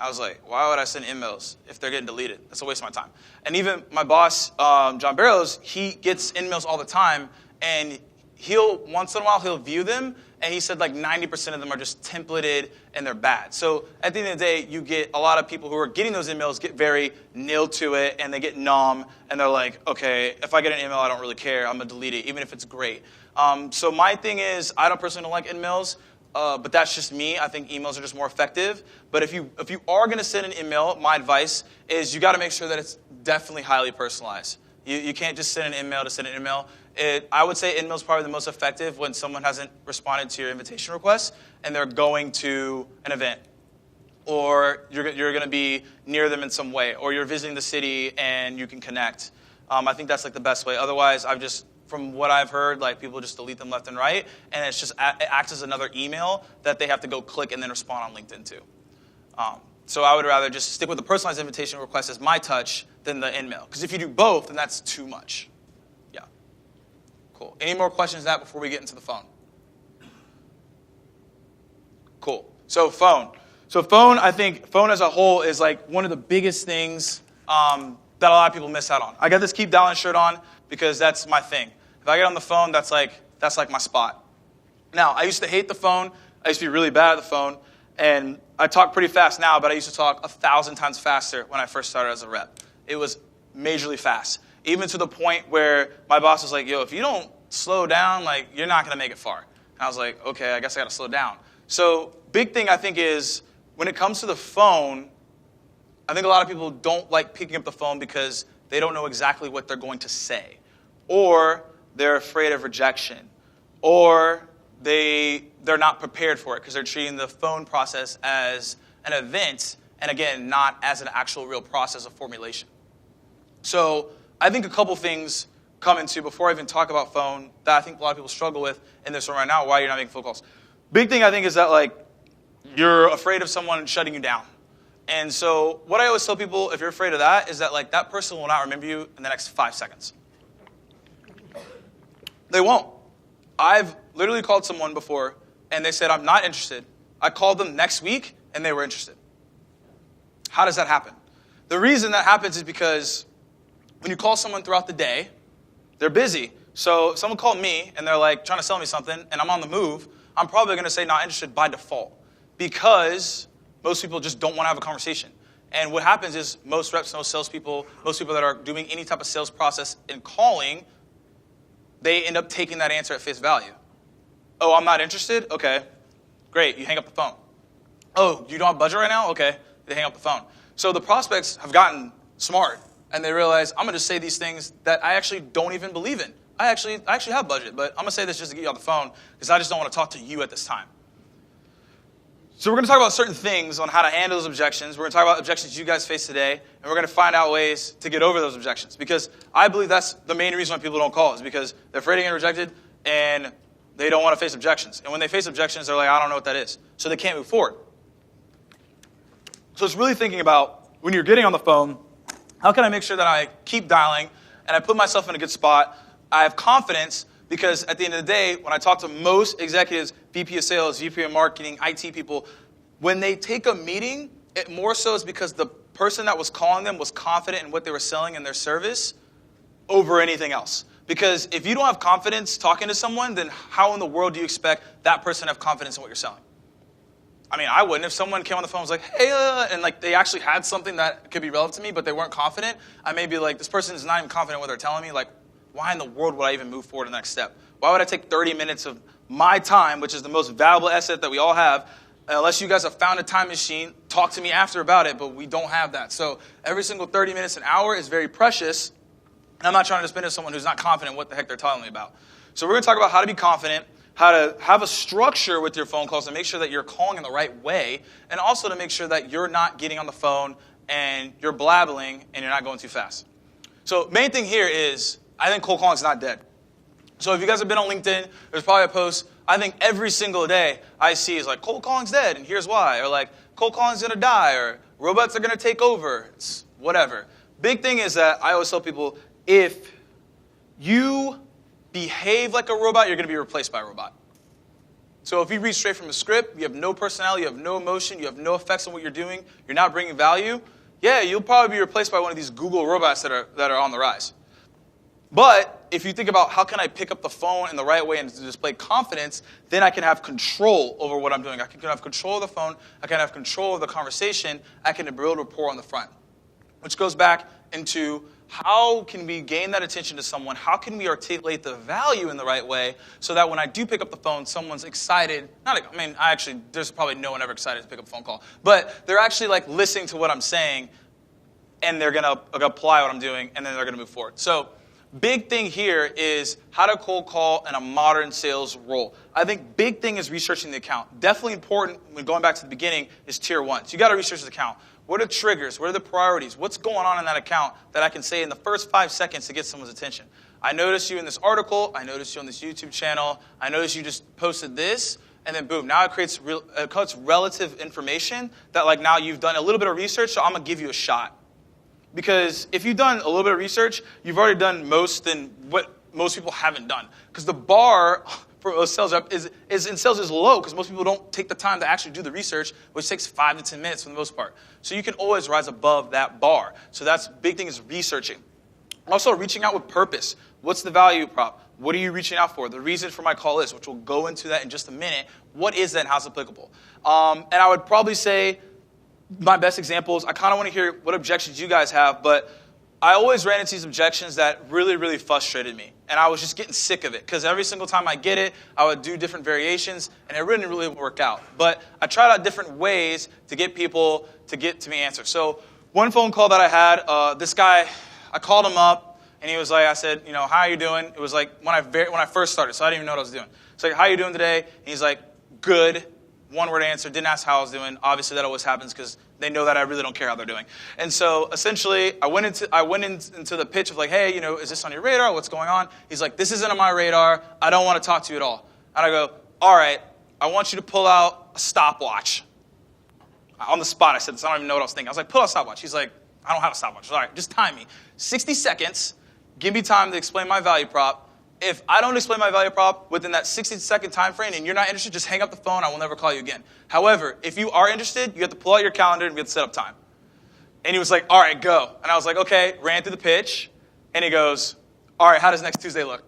I was like, why would I send emails if they're getting deleted? That's a waste of my time. And even my boss, JBarrows, he gets emails all the time, and once in a while he'll view them, and he said like 90% of them are just templated and they're bad. So at the end of the day, you get a lot of people who are getting those emails get very nil to it, and they get numb, and they're like, okay, if I get an email, I don't really care. I'm going to delete it, even if it's great. So my thing is, I personally don't like emails, but that's just me. I think emails are just more effective. But if you are going to send an email, my advice is you got to make sure that it's definitely highly personalized. You can't just send an email to send an email. I would say email is probably the most effective when someone hasn't responded to your invitation request and they're going to an event, or you're going to be near them in some way, or you're visiting the city and you can connect. I think that's like the best way. Otherwise, from what I've heard, like people just delete them left and right, and it acts as another email that they have to go click and then respond on LinkedIn to. So I would rather just stick with the personalized invitation request as my touch than the in-mail. Because if you do both, then that's too much. Yeah. Cool. Any more questions on that before we get into the phone? Cool. So phone. I think phone as a whole is like one of the biggest things that a lot of people miss out on. I got this keep dialing shirt on because that's my thing. If I get on the phone, that's like my spot. Now, I used to hate the phone. I used to be really bad at the phone. And I talk pretty fast now, but I used to talk 1,000 times faster when I first started as a rep. It was majorly fast, even to the point where my boss was like, yo, if you don't slow down, like, you're not going to make it far. And I was like, okay, I guess I got to slow down. So big thing I think is when it comes to the phone, I think a lot of people don't like picking up the phone because they don't know exactly what they're going to say, or they're afraid of rejection, or they're not prepared for it because they're treating the phone process as an event and, again, not as an actual real process of formulation. So I think a couple things come into, before I even talk about phone, that I think a lot of people struggle with in this room right now, why you're not making phone calls. Big thing I think is that, like, you're afraid of someone shutting you down. And so what I always tell people, if you're afraid of that, is that, like, that person will not remember you in the next 5 seconds. They won't. I've literally called someone before, and they said, I'm not interested. I called them next week, and they were interested. How does that happen? The reason that happens is because when you call someone throughout the day, they're busy. So if someone called me, and they're like trying to sell me something, and I'm on the move, I'm probably going to say not interested by default because most people just don't want to have a conversation. And what happens is most reps, most salespeople, most people that are doing any type of sales process and calling, they end up taking that answer at face value. Oh, I'm not interested? Okay, great. You hang up the phone. Oh, you don't have budget right now? Okay, they hang up the phone. So the prospects have gotten smart, and they realize, I'm going to say these things that I actually don't even believe in. I actually have budget, but I'm going to say this just to get you on the phone because I just don't want to talk to you at this time. So we're going to talk about certain things on how to handle those objections. We're going to talk about objections you guys face today, and we're going to find out ways to get over those objections because I believe that's the main reason why people don't call is because they're afraid of getting rejected and they don't want to face objections. And when they face objections, they're like, I don't know what that is. So they can't move forward. So it's really thinking about when you're getting on the phone, how can I make sure that I keep dialing and I put myself in a good spot? I have confidence because at the end of the day, when I talk to most executives, VP of sales, VP of marketing, IT people, when they take a meeting, it more so is because the person that was calling them was confident in what they were selling in their service over anything else. Because if you don't have confidence talking to someone, then how in the world do you expect that person to have confidence in what you're selling? I mean, I wouldn't. If someone came on the phone and was like, hey, and like they actually had something that could be relevant to me, but they weren't confident, I may be like, this person is not even confident in what they're telling me. Like, why in the world would I even move forward to the next step? Why would I take 30 minutes of my time, which is the most valuable asset that we all have, unless you guys have found a time machine, talk to me after about it, but we don't have that. So every single 30 minutes, an hour is very precious. And I'm not trying to spend it with someone who's not confident in what the heck they're telling me about. So we're going to talk about how to be confident, how to have a structure with your phone calls and make sure that you're calling in the right way, and also to make sure that you're not getting on the phone and you're blabbling and you're not going too fast. So main thing here is, I think cold calling is not dead. So if you guys have been on LinkedIn, there's probably a post, I think every single day I see is like, cold calling's dead, and here's why. Or like, cold calling's going to die, or robots are going to take over. It's whatever. Big thing is that I always tell people, if you behave like a robot, you're going to be replaced by a robot. So if you read straight from the script, you have no personality, you have no emotion, you have no effects on what you're doing, you're not bringing value, yeah, you'll probably be replaced by one of these Google robots that are on the rise. But if you think about how can I pick up the phone in the right way and display confidence, then I can have control over what I'm doing. I can have control of the phone. I can have control of the conversation. I can build rapport on the front, which goes back into how can we gain that attention to someone? How can we articulate the value in the right way so that when I do pick up the phone, someone's excited. There's probably no one ever excited to pick up a phone call. But they're actually listening to what I'm saying, and they're going to apply what I'm doing, and then they're going to move forward. So Big thing here is how to cold call in a modern sales role. I think big thing is researching the account. Definitely important when going back to the beginning is tier 1. So you got to research the account. What are the triggers? What are the priorities? What's going on in that account that I can say in the first 5 seconds to get someone's attention? I noticed you in this article. I noticed you on this YouTube channel. I noticed you just posted this. And then boom, now it creates relative information that like now you've done a little bit of research, so I'm going to give you a shot. Because if you've done a little bit of research, you've already done most than what most people haven't done. Because the bar for a sales rep is in sales is low because most people don't take the time to actually do the research, which takes 5 to 10 minutes for the most part. So you can always rise above that bar. So that's big thing is researching. Also reaching out with purpose. What's the value prop? What are you reaching out for? The reason for my call is, which we'll go into that in just a minute. What is that and how it's applicable? And I would probably say my best examples, I kind of want to hear what objections you guys have, but I always ran into these objections that really, really frustrated me. And I was just getting sick of it because every single time I get it, I would do different variations and it really, really would work out. But I tried out different ways to get people to get to me answers. So one phone call that I had, this guy, I called him up and he was like, I said, you know, how are you doing? It was like when I first started, so I didn't even know what I was doing. So like, how are you doing today? And he's like, good. One word answer, didn't ask how I was doing. Obviously that always happens because they know that I really don't care how they're doing. And so essentially I went into the pitch of like, hey, you know, is this on your radar? What's going on? He's like, this isn't on my radar. I don't want to talk to you at all. And I go, all right, I want you to pull out a stopwatch. On the spot, I said this. I don't even know what I was thinking. I was like, pull out a stopwatch. He's like, I don't have a stopwatch. All right, just time me. 60 seconds. Give me time to explain my value prop. If I don't explain my value prop within that 60-second time frame and you're not interested, just hang up the phone. I will never call you again. However, if you are interested, you have to pull out your calendar and we have to set up time. And he was like, all right, go. And I was like, okay, ran through the pitch. And he goes, all right, how does next Tuesday look?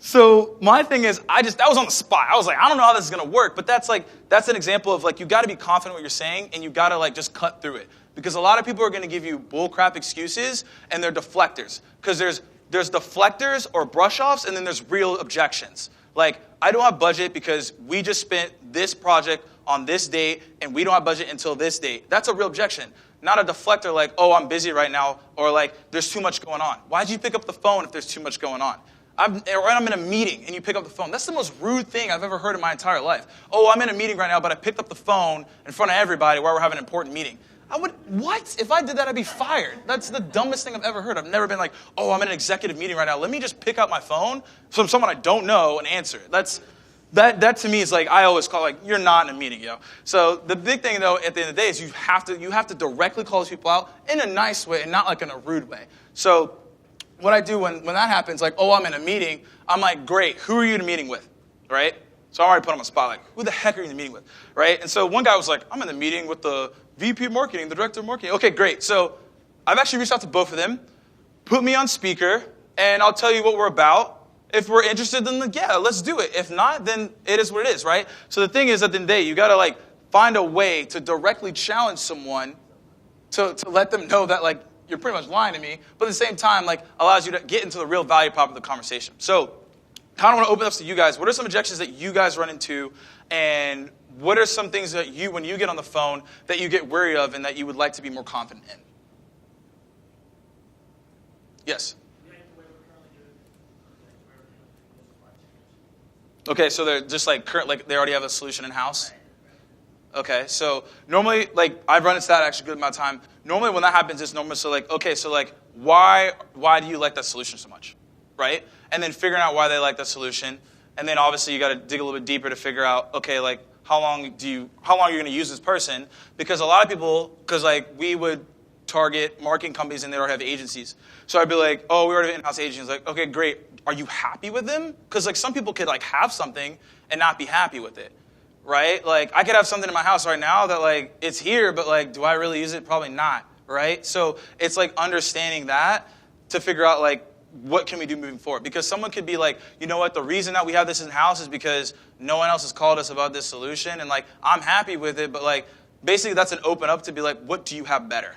So my thing is, that was on the spot. I was like, I don't know how this is going to work. But that's an example of like, you got to be confident what you're saying and you got to like just cut through it. Because a lot of people are going to give you bullcrap excuses and they're deflectors. Because there's deflectors or brush-offs, and then there's real objections. Like, I don't have budget because we just spent this project on this date, and we don't have budget until this date. That's a real objection. Not a deflector like, oh, I'm busy right now, or like, there's too much going on. Why'd you pick up the phone if there's too much going on? I'm in a meeting, and you pick up the phone. That's the most rude thing I've ever heard in my entire life. Oh, I'm in a meeting right now, but I picked up the phone in front of everybody while we're having an important meeting. What? If I did that, I'd be fired. That's the dumbest thing I've ever heard. I've never been like, oh, I'm in an executive meeting right now. Let me just pick up my phone from someone I don't know and answer it. That to me is like, I always call like, you're not in a meeting, yo. So the big thing though, at the end of the day is you have to directly call those people out in a nice way and not like in a rude way. So what I do when that happens, like, oh, I'm in a meeting, I'm like, great, who are you in a meeting with, right? So I already put on my spot, like, who the heck are you in the meeting with, right? And so one guy was like, I'm in the meeting with the VP of Marketing, the Director of Marketing. Okay, great. So I've actually reached out to both of them. Put me on speaker, and I'll tell you what we're about. If we're interested, then yeah, let's do it. If not, then it is what it is, right? So the thing is, at the end of the day, you got to like find a way to directly challenge someone to let them know that like you're pretty much lying to me, but at the same time, like allows you to get into the real value prop of the conversation. So kind of want to open up to you guys. What are some objections that you guys run into, and what are some things that you, when you get on the phone, that you get wary of and that you would like to be more confident in? Yes? Okay, so they're just like they already have a solution in-house? Okay, so normally, like, I've run into that actually a good amount of time. Normally when that happens, it's normally so like, okay, so like, why do you like that solution so much, right? And then figuring out why they like that solution. And then obviously you got to dig a little bit deeper to figure out, okay, like, how long are you going to use this person? Because a lot of people, like we would target marketing companies and they already have agencies. So I'd be like, oh, we already have in-house agencies. Like, okay, great. Are you happy with them? Because like some people could like have something and not be happy with it, right? Like I could have something in my house right now that like it's here, but like, do I really use it? Probably not, right? So it's like understanding that to figure out like, what can we do moving forward? Because someone could be like, you know what, the reason that we have this in-house is because no one else has called us about this solution, and like, I'm happy with it, but like, basically that's an open up to be like, what do you have better,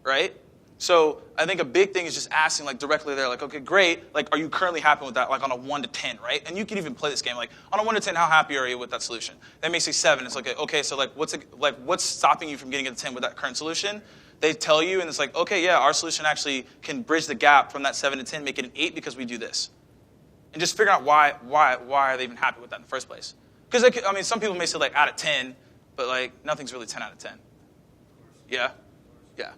right? So I think a big thing is just asking like directly there, like, okay, great, like, are you currently happy with that, like on a 1 to 10, right? And you can even play this game, like, on a 1 to 10, how happy are you with that solution? They may say 7, it's like, okay, so like, what's stopping you from getting a 10 with that current solution? They tell you, and it's like, okay, yeah, our solution actually can bridge the gap from that 7 to 10, make it an 8 because we do this. And just figure out why are they even happy with that in the first place? Because, I mean, some people may say, like, out of 10, but, like, nothing's really 10 out of 10. Yeah? Yeah.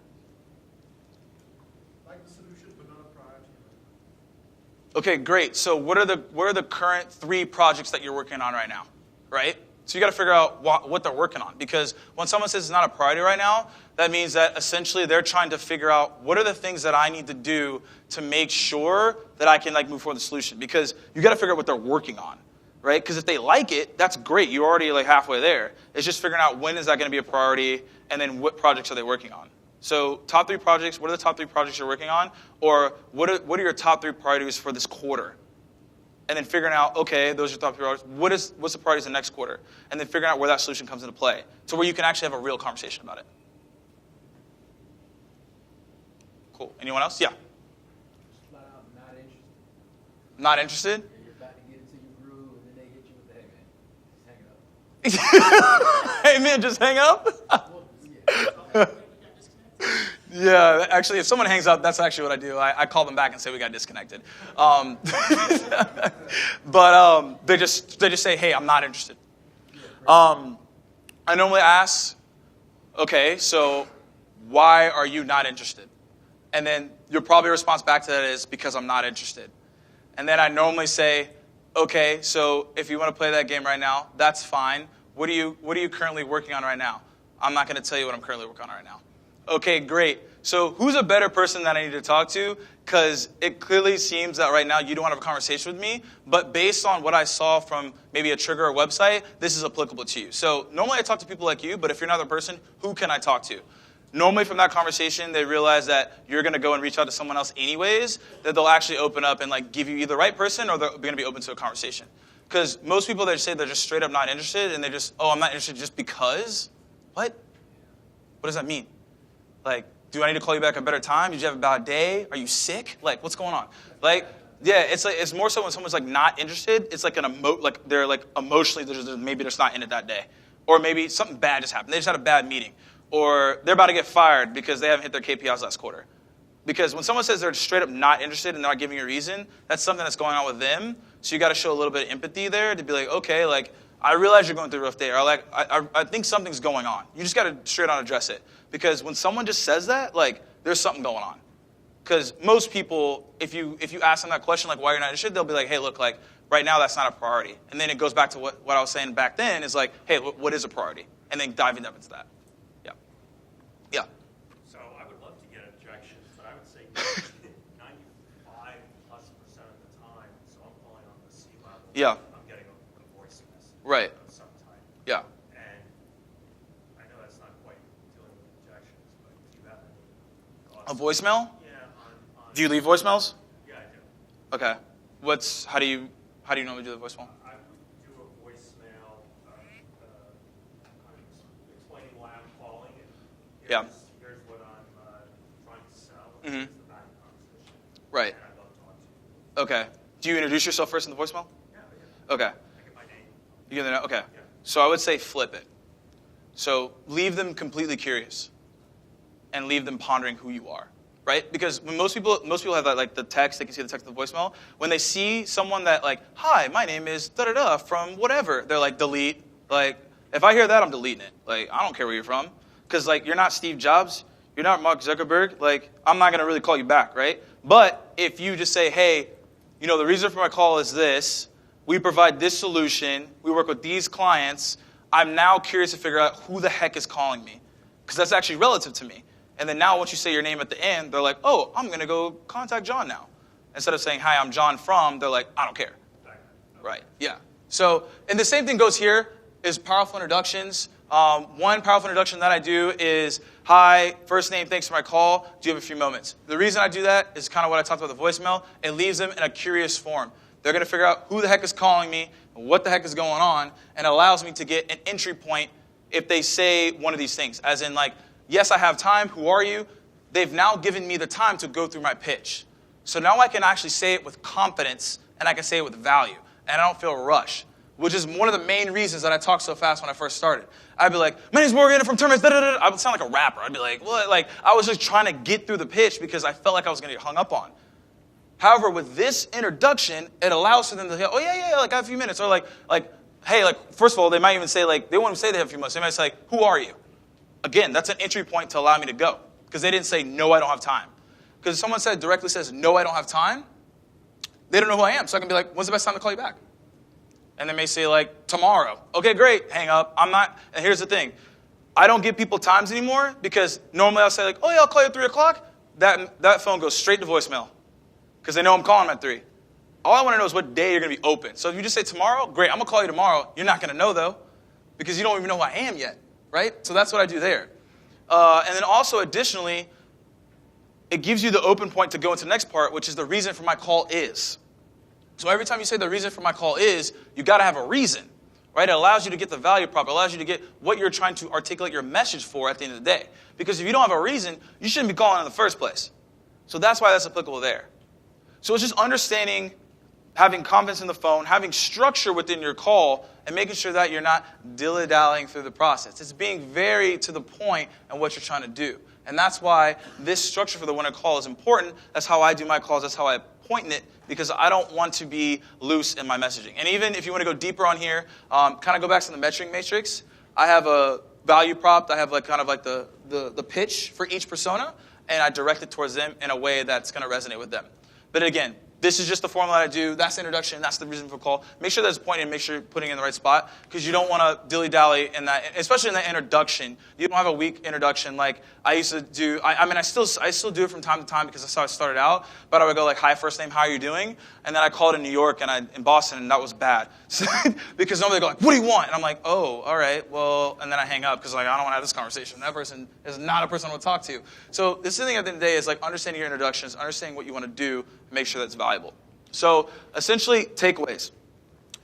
Like the solution, but not a priority. Okay, great. So what are the current 3 projects that you're working on right now, right? So you got to figure out what they're working on. Because when someone says it's not a priority right now, that means that essentially they're trying to figure out what are the things that I need to do to make sure that I can like move forward with the solution. Because you got to figure out what they're working on, right? Because if they like it, that's great. You're already like halfway there. It's just figuring out when is that going to be a priority, and then what projects are they working on. So top 3 projects. What are the top 3 projects you're working on? Or what are your top 3 priorities for this quarter? And then figuring out, okay, those are your top 3 priorities. What's the priorities in the next quarter? And then figuring out where that solution comes into play, to where you can actually have a real conversation about it. Cool. Anyone else? Yeah. Flat out not interested. Not interested? Yeah, you're about to get into your groove, and then they hit you with the, hey, man, just hang up. Hey, man, just hang up? Yeah, actually, if someone hangs up, that's actually what I do. I call them back and say we got disconnected. But they just say, hey, I'm not interested. I normally ask, okay, so why are you not interested? And then your probably response back to that is because I'm not interested. And then I normally say, okay, so if you want to play that game right now, that's fine. What are you currently working on right now? I'm not going to tell you what I'm currently working on right now. Okay, great. So who's a better person that I need to talk to? Because it clearly seems that right now you don't want to have a conversation with me, but based on what I saw from maybe a trigger or website, this is applicable to you. So normally I talk to people like you, but if you're not the person, who can I talk to? Normally from that conversation, they realize that you're going to go and reach out to someone else anyways, that they'll actually open up and like give you either the right person or they're going to be open to a conversation. Because most people, they say they're just straight up not interested, and they're just, oh, I'm not interested just because? What? What does that mean? Like, do I need to call you back at a better time? Did you have a bad day? Are you sick? Like, what's going on? Like, yeah, it's more so when someone's like not interested. It's like they're like emotionally maybe they're just not in it that day, or maybe something bad just happened. They just had a bad meeting, or they're about to get fired because they haven't hit their KPIs last quarter. Because when someone says they're straight up not interested and they're not giving you a reason, that's something that's going on with them. So you got to show a little bit of empathy there to be like, okay, like I realize you're going through a rough day, or like I think something's going on. You just got to straight on address it. Because when someone just says that, like, there's something going on. Because most people, if you ask them that question, like, why you're not interested, they'll be like, hey, look, like, right now that's not a priority. And then it goes back to what I was saying back then, is like, hey, what is a priority? And then diving up into that. Yeah. Yeah. So I would love to get objections, but I would say 95+% of the time, so I'm calling on the C level. Yeah. I'm getting a voice message. Right. Of some type. Yeah. A voicemail? Yeah. Do you leave voicemails? Yeah, I do. Okay. How do you normally do the voicemail? I would do a voicemail explaining why I'm calling. And here's what I'm trying to sell. Mm-hmm. Here's the value proposition. Right. And I'd love to talk to you. Okay. Do you introduce yourself first in the voicemail? Yeah. Okay. I get my name. You get the note? Okay. Yeah. So I would say flip it. So leave them completely curious, and leave them pondering who you are, right? Because when most people have that, like the text, they can see the text of the voicemail. When they see someone that like, hi, my name is da-da-da from whatever, they're like, delete. Like, if I hear that, I'm deleting it. Like, I don't care where you're from. Because like, you're not Steve Jobs. You're not Mark Zuckerberg. Like, I'm not going to really call you back, right? But if you just say, hey, the reason for my call is this. We provide this solution. We work with these clients. I'm now curious to figure out who the heck is calling me. Because that's actually relative to me. And then now once you say your name at the end, they're like, oh, I'm going to go contact John now. Instead of saying, hi, I'm John from, they're like, I don't care. Right, yeah. So, and the same thing goes here is powerful introductions. One powerful introduction that I do is, hi, first name, thanks for my call. Do you have a few moments? The reason I do that is kind of what I talked about the voicemail. It leaves them in a curious form. They're going to figure out who the heck is calling me, what the heck is going on, and it allows me to get an entry point if they say one of these things. As in like, yes, I have time. Who are you? They've now given me the time to go through my pitch. So now I can actually say it with confidence, and I can say it with value, and I don't feel rushed. which is one of the main reasons that I talked so fast when I first started. I'd be like, my name's Morgan from Terminus, da-da-da-da. I would sound like a rapper. I'd be like, what? Like, I was just trying to get through the pitch because I felt like I was going to get hung up on. However, with this introduction, it allows for them to say, oh, yeah, like, I have a few minutes. Or like, hey, like, first of all, they might even say, like, they won't even say they have a few minutes. They might say, like, who are you? Again, that's an entry point to allow me to go. Because they didn't say, no, I don't have time. Because if someone directly says, no, I don't have time, they don't know who I am. So I can be like, when's the best time to call you back? And they may say, like, tomorrow. Okay, great, hang up. I'm not, and here's the thing. I don't give people times anymore because normally I'll say, like, oh, yeah, I'll call you at 3 o'clock. That phone goes straight to voicemail because they know I'm calling them at 3. All I want to know is what day you're going to be open. So if you just say tomorrow, great, I'm going to call you tomorrow. You're not going to know, though, because you don't even know who I am yet, right? So that's what I do there. And then also, additionally, it gives you the open point to go into the next part, which is the reason for my call is. So every time you say the reason for my call is, you got to have a reason, right? It allows you to get the value prop. It allows you to get what you're trying to articulate your message for at the end of the day. Because if you don't have a reason, you shouldn't be calling in the first place. So that's why that's applicable there. So it's just understanding, having confidence in the phone, having structure within your call, and making sure that you're not dilly-dallying through the process. It's being very to the point in what you're trying to do. And that's why this structure for the winner call is important. That's how I do my calls. That's how I point it, because I don't want to be loose in my messaging. And even if you want to go deeper on here, kind of go back to the measuring matrix. I have a value prop. I have like kind of like the pitch for each persona, and I direct it towards them in a way that's going to resonate with them. But again, this is just the formula I do. That's the introduction. That's the reason for call. Make sure there's a point and make sure you're putting it in the right spot, because you don't want to dilly-dally in that, especially in that introduction. You don't have a weak introduction like I used to do. I still do it from time to time because that's how I started out. But I would go like, hi, first name, how are you doing? And then I called in New York and in Boston, and that was bad. So, because normally they go like, what do you want? And I'm like, oh, all right, well, and then I hang up because like I don't want to have this conversation. That person is not a person I want to talk to. So this thing at the end of the day is like understanding your introductions, understanding what you want to do, and make sure that's valuable. So essentially, takeaways.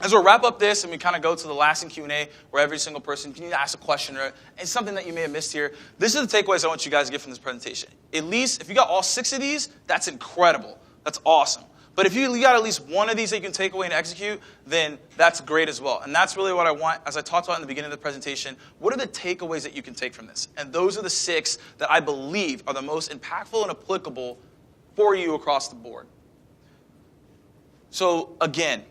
As we'll wrap up this and we kind of go to the last in Q&A where every single person can ask a question or it's something that you may have missed here. This is the takeaways I want you guys to get from this presentation. At least, if you got all 6 of these, that's incredible. That's awesome. But if you got at least one of these that you can take away and execute, then that's great as well. And that's really what I want, as I talked about in the beginning of the presentation. What are the takeaways that you can take from this? And those are the 6 that I believe are the most impactful and applicable for you across the board. So again,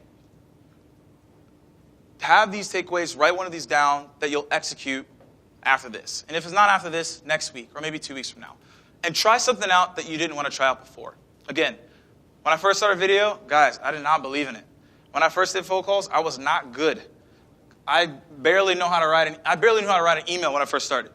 have these takeaways, write one of these down that you'll execute after this. And if it's not after this, next week or maybe 2 weeks from now. And try something out that you didn't want to try out before. Again, when I first started video, guys, I did not believe in it. When I first did phone calls, I was not good. I barely knew how to write an email when I first started.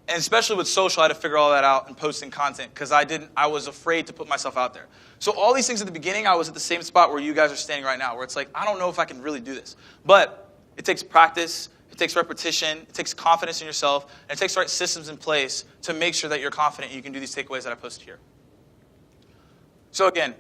And especially with social, I had to figure all that out and posting content because I was afraid to put myself out there. So all these things at the beginning, I was at the same spot where you guys are standing right now, where it's like, I don't know if I can really do this. But it takes practice, it takes repetition, it takes confidence in yourself, and it takes the right systems in place to make sure that you're confident and you can do these takeaways that I posted here. So again,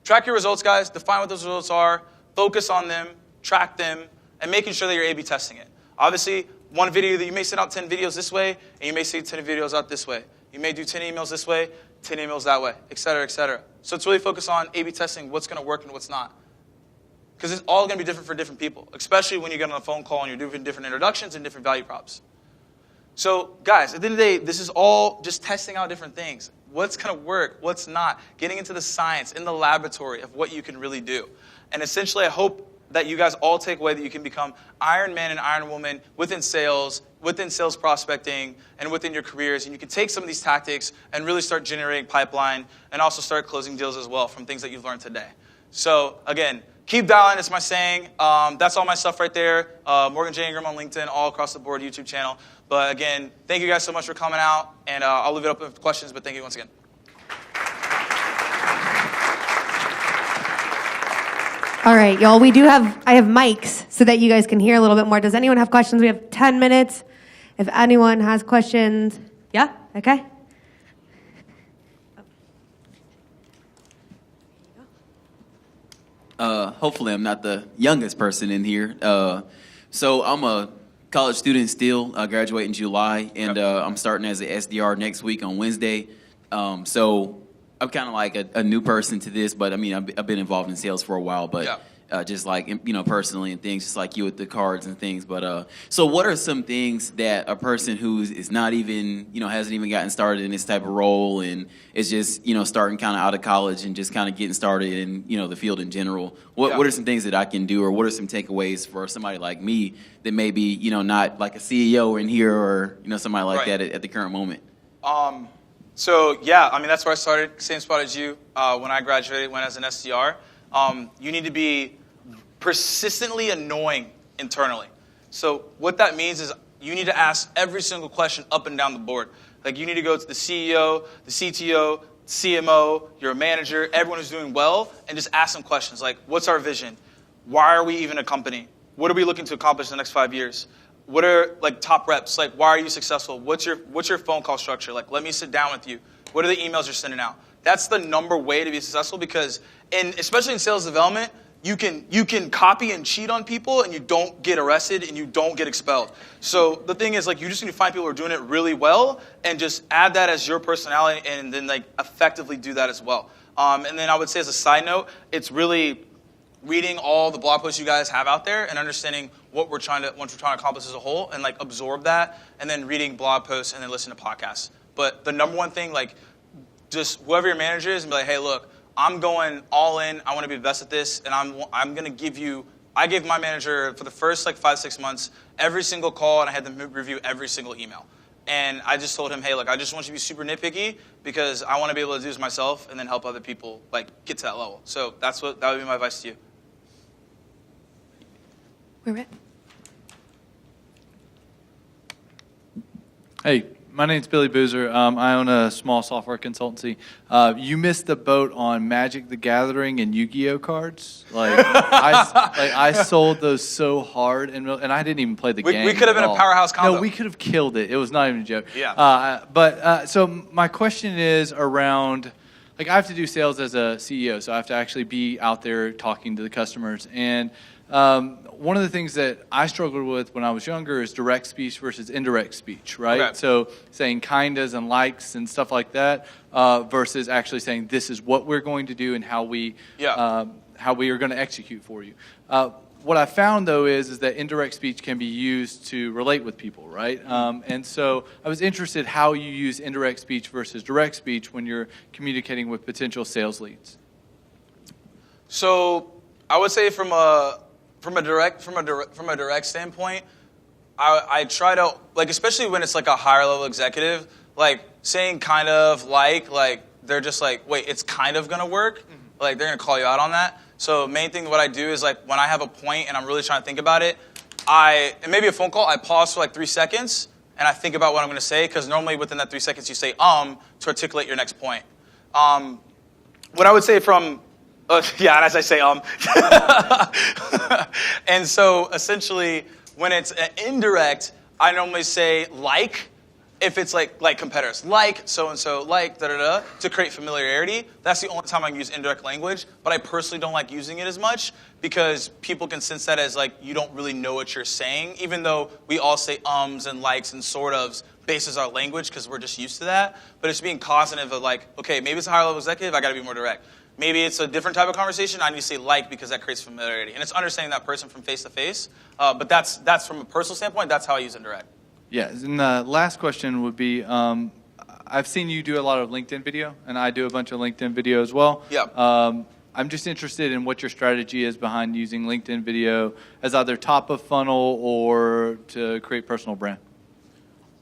track your results, guys. Define what those results are. Focus on them, track them, and making sure that you're A/B testing it. Obviously, one video that you may send out 10 videos this way, and you may send 10 videos out this way. You may do 10 emails this way, 10 emails that way, et cetera, et cetera. So it's really focused on A/B testing what's going to work and what's not. Because it's all going to be different for different people, especially when you get on a phone call and you're doing different introductions and different value props. So guys, at the end of the day, this is all just testing out different things. What's going to work, what's not, getting into the science in the laboratory of what you can really do. And essentially, I hope that you guys all take away that you can become Iron Man and Iron Woman within sales prospecting, and within your careers. And you can take some of these tactics and really start generating pipeline and also start closing deals as well from things that you've learned today. So again, keep dialing, it's my saying. That's all my stuff right there. Morgan J. Ingram on LinkedIn, all across the board, YouTube channel. But again, thank you guys so much for coming out. And I'll leave it up with questions, but thank you once again. All right, y'all, I have mics so that you guys can hear a little bit more. Does anyone have questions? We have 10 minutes. If anyone has questions, yeah, okay. Hopefully I'm not the youngest person in here. So I'm a college student still, graduate in July, and I'm starting as an SDR next week on Wednesday. So I'm kind of like a new person to this, but I mean, I've been involved in sales for a while. But just like, personally and things, just like you with the cards and things. But so what are some things that a person who is not even, hasn't even gotten started in this type of role and is just, starting kind of out of college and just kind of getting started in, the field in general? What are some things that I can do, or what are some takeaways for somebody like me that may be, not like a CEO in here or, somebody like that at the current moment? So yeah, that's where I started, same spot as you. When I graduated, went as an SDR. You need to be persistently annoying internally. So what that means is you need to ask every single question up and down the board. Like you need to go to the CEO, the CTO, CMO, your manager, everyone who's doing well, and just ask them questions like, what's our vision? Why are we even a company? What are we looking to accomplish in the next 5 years? What are like top reps? Like, why are you successful? What's your phone call structure? Like, let me sit down with you. What are the emails you're sending out? That's the number way to be successful because, especially in sales development, you can copy and cheat on people and you don't get arrested and you don't get expelled. So the thing is, like, you just need to find people who are doing it really well and just add that as your personality and then like effectively do that as well. And then I would say as a side note, it's really reading all the blog posts you guys have out there and understanding what we're trying to accomplish as a whole and like absorb that and then reading blog posts and then listen to podcasts. But the number one thing, like, just whoever your manager is and be like, hey, look, I'm going all in. I want to be the best at this, and I'm going to give you. I gave my manager for the first like 5-6 months every single call, and I had them review every single email. And I just told him, hey, look, I just want you to be super nitpicky because I want to be able to do this myself and then help other people like get to that level. So that would be my advice to you. We're ready. Hey, my name's Billy Boozer. I own a small software consultancy. You missed the boat on Magic the Gathering and Yu-Gi-Oh cards. I sold those so hard, and I didn't even play the game. We could have been a powerhouse combo. No, we could have killed it. It was not even a joke. Yeah. So my question is around, like, I have to do sales as a CEO, so I have to actually be out there talking to the customers. And one of the things that I struggled with when I was younger is direct speech versus indirect speech, right? Okay. So saying kindas and likes and stuff like that versus actually saying this is what we're going to do and how we are going to execute for you. What I found, though, is that indirect speech can be used to relate with people, right? And so I was interested how you use indirect speech versus direct speech when you're communicating with potential sales leads. So I would say from a direct standpoint, I try to, like, especially when it's like a higher level executive, like saying kind of like they're just like, wait, it's kind of gonna work. Like they're gonna call you out on that. So main thing what I do is like when I have a point and I'm really trying to think about it, and maybe a phone call, I pause for like 3 seconds and I think about what I'm gonna say because normally within that 3 seconds you say to articulate your next point. What I would say from yeah, and as I say, And so essentially, when it's indirect, I normally say like, if it's like competitors, like so-and-so, like da-da-da, to create familiarity. That's the only time I can use indirect language, but I personally don't like using it as much because people can sense that as like you don't really know what you're saying, even though we all say and likes and sort ofs bases our language because we're just used to that. But it's being cognitive of like, okay, maybe it's a higher level executive, I got to be more direct. Maybe it's a different type of conversation. I need to say like because that creates familiarity. And it's understanding that person from face to face. But that's from a personal standpoint, that's how I use indirect. Yeah, and the last question would be, I've seen you do a lot of LinkedIn video, and I do a bunch of LinkedIn video as well. Yeah. I'm just interested in what your strategy is behind using LinkedIn video as either top of funnel or to create personal brand.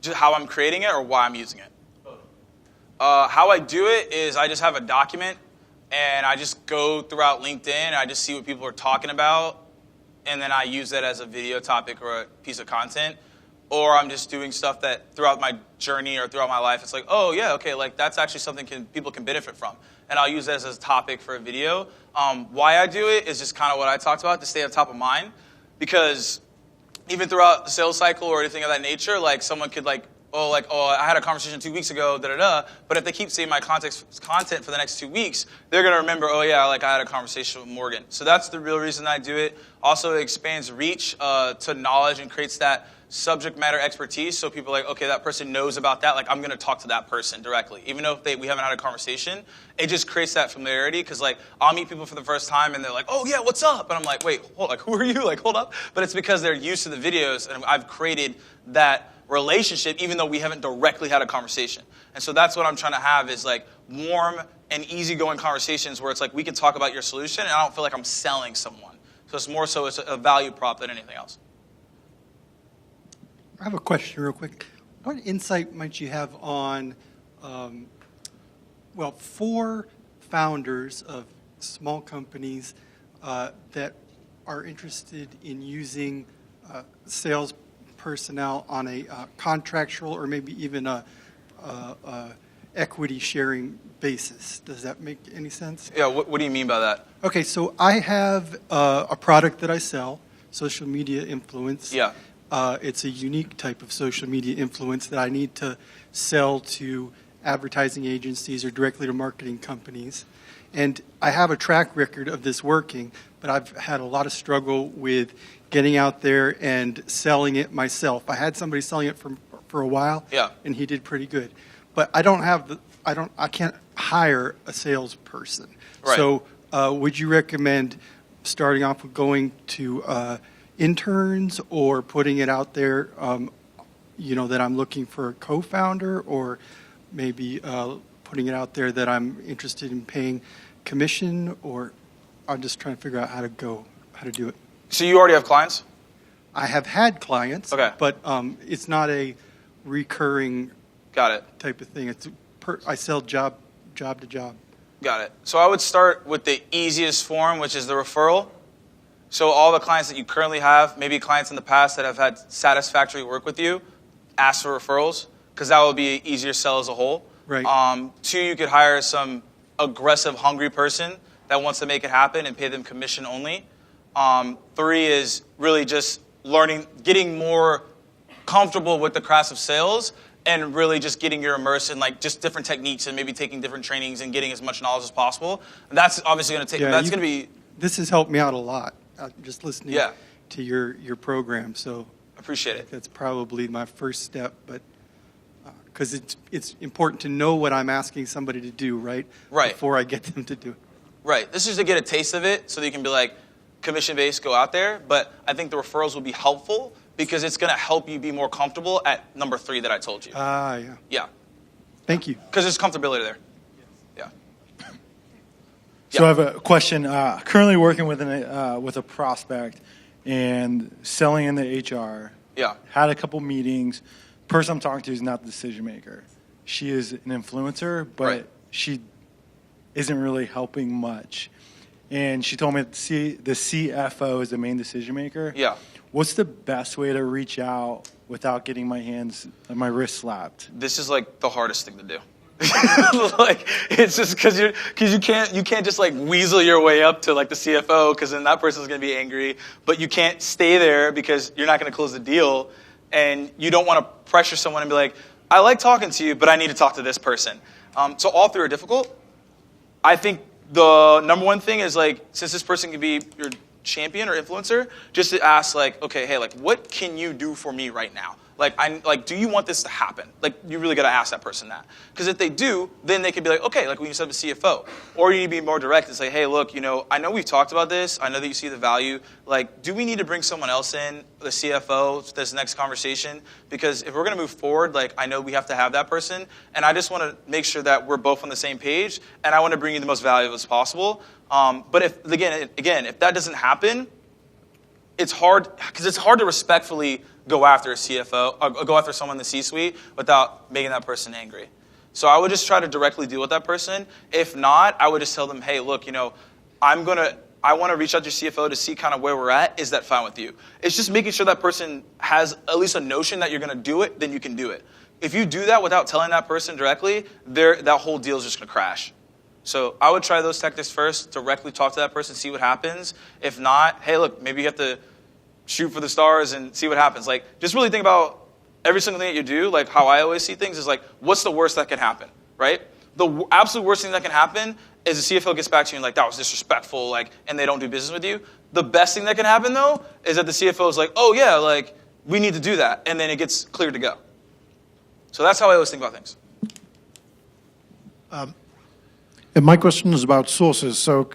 Just how I'm creating it or why I'm using it? How I do it is I just have a document and I just go throughout LinkedIn and I just see what people are talking about and then I use that as a video topic or a piece of content. Or I'm just doing stuff that throughout my journey or throughout my life, it's like, oh yeah, okay, like that's actually something people can benefit from. And I'll use that as a topic for a video. Why I do it is just kind of what I talked about, to stay on top of mind. Because even throughout the sales cycle or anything of that nature, like someone could like, I had a conversation 2 weeks ago, but if they keep seeing my content for the next 2 weeks, they're going to remember, I had a conversation with Morgan. So that's the real reason I do it. Also, it expands reach to knowledge and creates that subject matter expertise, so people are like, okay, that person knows about that, like I'm going to talk to that person directly. Even though we haven't had a conversation, it just creates that familiarity, because like I'll meet people for the first time and they're like, oh yeah, what's up? And I'm like, wait, who are you? Like, hold up. But it's because they're used to the videos, and I've created that relationship even though we haven't directly had a conversation. And so that's what I'm trying to have, is like warm and easygoing conversations where it's like we can talk about your solution and I don't feel like I'm selling someone. So it's more so it's a value prop than anything else. I have a question real quick. What insight might you have on, for founders of small companies that are interested in using sales personnel on a contractual or maybe even a equity sharing basis? Does that make any sense? Yeah, what do you mean by that? Okay, so I have a product that I sell, social media influence. Yeah. It's a unique type of social media influence that I need to sell to advertising agencies or directly to marketing companies. And I have a track record of this working, but I've had a lot of struggle with getting out there and selling it myself. I had somebody selling it for a while, and he did pretty good. But I can't hire a salesperson. Right. So would you recommend starting off with going to interns, or putting it out there, that I'm looking for a co-founder, or maybe putting it out there that I'm interested in paying commission, or I'm just trying to figure out how to do it. So you already have clients? I have had clients, but it's not a recurring type of thing. I sell job to job. Got it. So I would start with the easiest form, which is the referral. So all the clients that you currently have, maybe clients in the past that have had satisfactory work with you, ask for referrals, because that will be an easier sell as a whole. Right. 2, you could hire some aggressive, hungry person that wants to make it happen and pay them commission only. 3 is really just getting more comfortable with the craft of sales, and really just getting your immersion in like just different techniques, and maybe taking different trainings and getting as much knowledge as possible. And that's obviously going to take. This has helped me out a lot. Just listening to your program. So appreciate it. That's probably my first step, but because it's important to know what I'm asking somebody to do, right? Right. Before I get them to do it. Right. This is to get a taste of it, so that you can be like commission-based, go out there. But I think the referrals will be helpful, because it's going to help you be more comfortable at number 3 that I told you. Yeah. Yeah. Thank you. Because there's comfortability there. Yeah. So I have a question. Currently working with a prospect and selling in the HR. Yeah. Had a couple meetings. Person I'm talking to is not the decision maker. She is an influencer, but she isn't really helping much. And she told me that the CFO is the main decision maker. Yeah. What's the best way to reach out without getting my wrist slapped? This is like the hardest thing to do. Like, it's just because you can't just like weasel your way up to like the CFO, because then that person's going to be angry. But you can't stay there because you're not going to close the deal, and you don't want to pressure someone and be like, I like talking to you, but I need to talk to this person. So all 3 are difficult. I think the number one thing is like, since this person can be your champion or influencer, just to ask like, okay, hey, like what can you do for me right now? Like, do you want this to happen? Like, you really got to ask that person that. Because if they do, then they can be like, okay, like we can set up a CFO. Or you need to be more direct and say, hey, look, I know we've talked about this. I know that you see the value. Like, do we need to bring someone else in, the CFO, to this next conversation? Because if we're going to move forward, like, I know we have to have that person. And I just want to make sure that we're both on the same page. And I want to bring you the most value as possible. But if that doesn't happen, it's hard, because it's hard to respectfully go after a CFO, or go after someone in the C-suite without making that person angry. So I would just try to directly deal with that person. If not, I would just tell them, hey, look, I want to reach out to your CFO to see kind of where we're at. Is that fine with you? It's just making sure that person has at least a notion that you're going to do it, then you can do it. If you do that without telling that person directly, that whole deal is just going to crash. So I would try those tactics first, directly talk to that person, see what happens. If not, hey, look, maybe you have to shoot for the stars and see what happens. Like, just really think about every single thing that you do. Like, how I always see things is like, what's the worst that can happen, right? The absolute worst thing that can happen is the CFO gets back to you and like, that was disrespectful, like, and they don't do business with you. The best thing that can happen, though, is that the CFO is like, oh, yeah, like, we need to do that, and then it gets cleared to go. So that's how I always think about things. And my question is about sources. So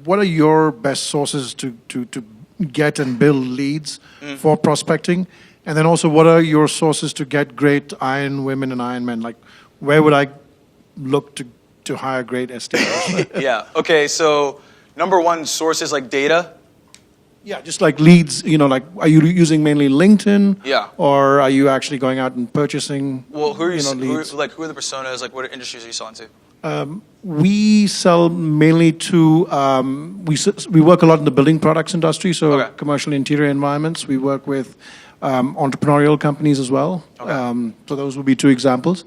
what are your best sources to get and build leads for prospecting? And then also, what are your sources to get great Iron women and Iron men? Like, where would I look to hire great SDRs? Yeah, okay, so number one source is like data. Yeah, just like leads, like, are you using mainly LinkedIn? Yeah. Or are you actually going out and purchasing, Well, who are leads? who are the personas? Like, what industries are you selling to? We sell mainly to, we work a lot in the building products industry, so commercial interior environments. We work with entrepreneurial companies as well. So those would be two examples.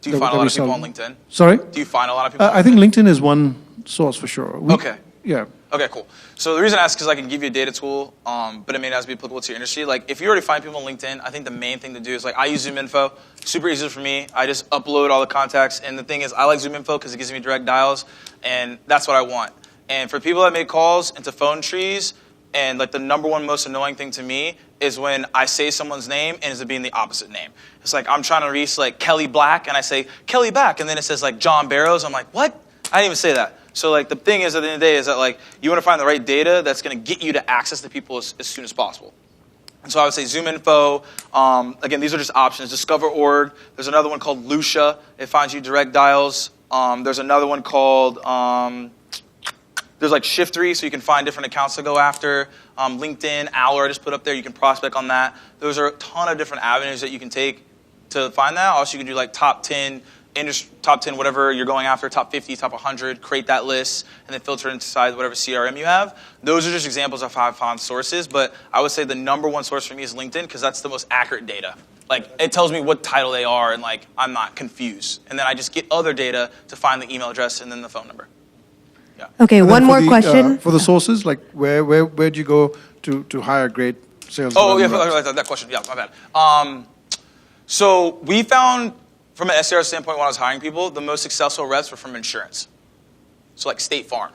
Do you find a lot of people on LinkedIn? Sorry? Do you find a lot of people on I think LinkedIn is one source for sure. Okay. Yeah. Okay, cool. So the reason I ask is because I can give you a data tool, but it may not be applicable to your industry. Like, if you already find people on LinkedIn, I think the main thing to do is, like, I use ZoomInfo. Super easy for me. I just upload all the contacts. And the thing is, I like ZoomInfo because it gives me direct dials, and that's what I want. And for people that make calls into phone trees, and, like, the number one most annoying thing to me is when I say someone's name and it's being the opposite name. It's like I'm trying to reach, like, Kelly Black, and I say Kelly Black, and then it says, like, JBarrows. I'm like, what? I didn't even say that. So, like, the thing is, at the end of the day, is that, like, you want to find the right data that's going to get you to access the people as soon as possible. And so I would say ZoomInfo. Again, these are just options. Discover.org. There's another one called Lucia. It finds you direct dials. There's another one called, there's like Shift3, so you can find different accounts to go after. LinkedIn, Owl, I just put up there. You can prospect on that. Those are a ton of different avenues that you can take to find that. Also, you can do, like, top 10, whatever you're going after, top 50, top 100, create that list, and then filter inside whatever CRM you have. Those are just examples of how I found sources, but I would say the number one source for me is LinkedIn because that's the most accurate data. Like, it tells me what title they are, and, like, I'm not confused. And then I just get other data to find the email address and then the phone number. Yeah. Okay, one more question. For the sources, like, where do you go to hire great sales? Oh, yeah, that question. Yeah, my bad. So we found, from an SDR standpoint, when I was hiring people, the most successful reps were from insurance. So, like, State Farm.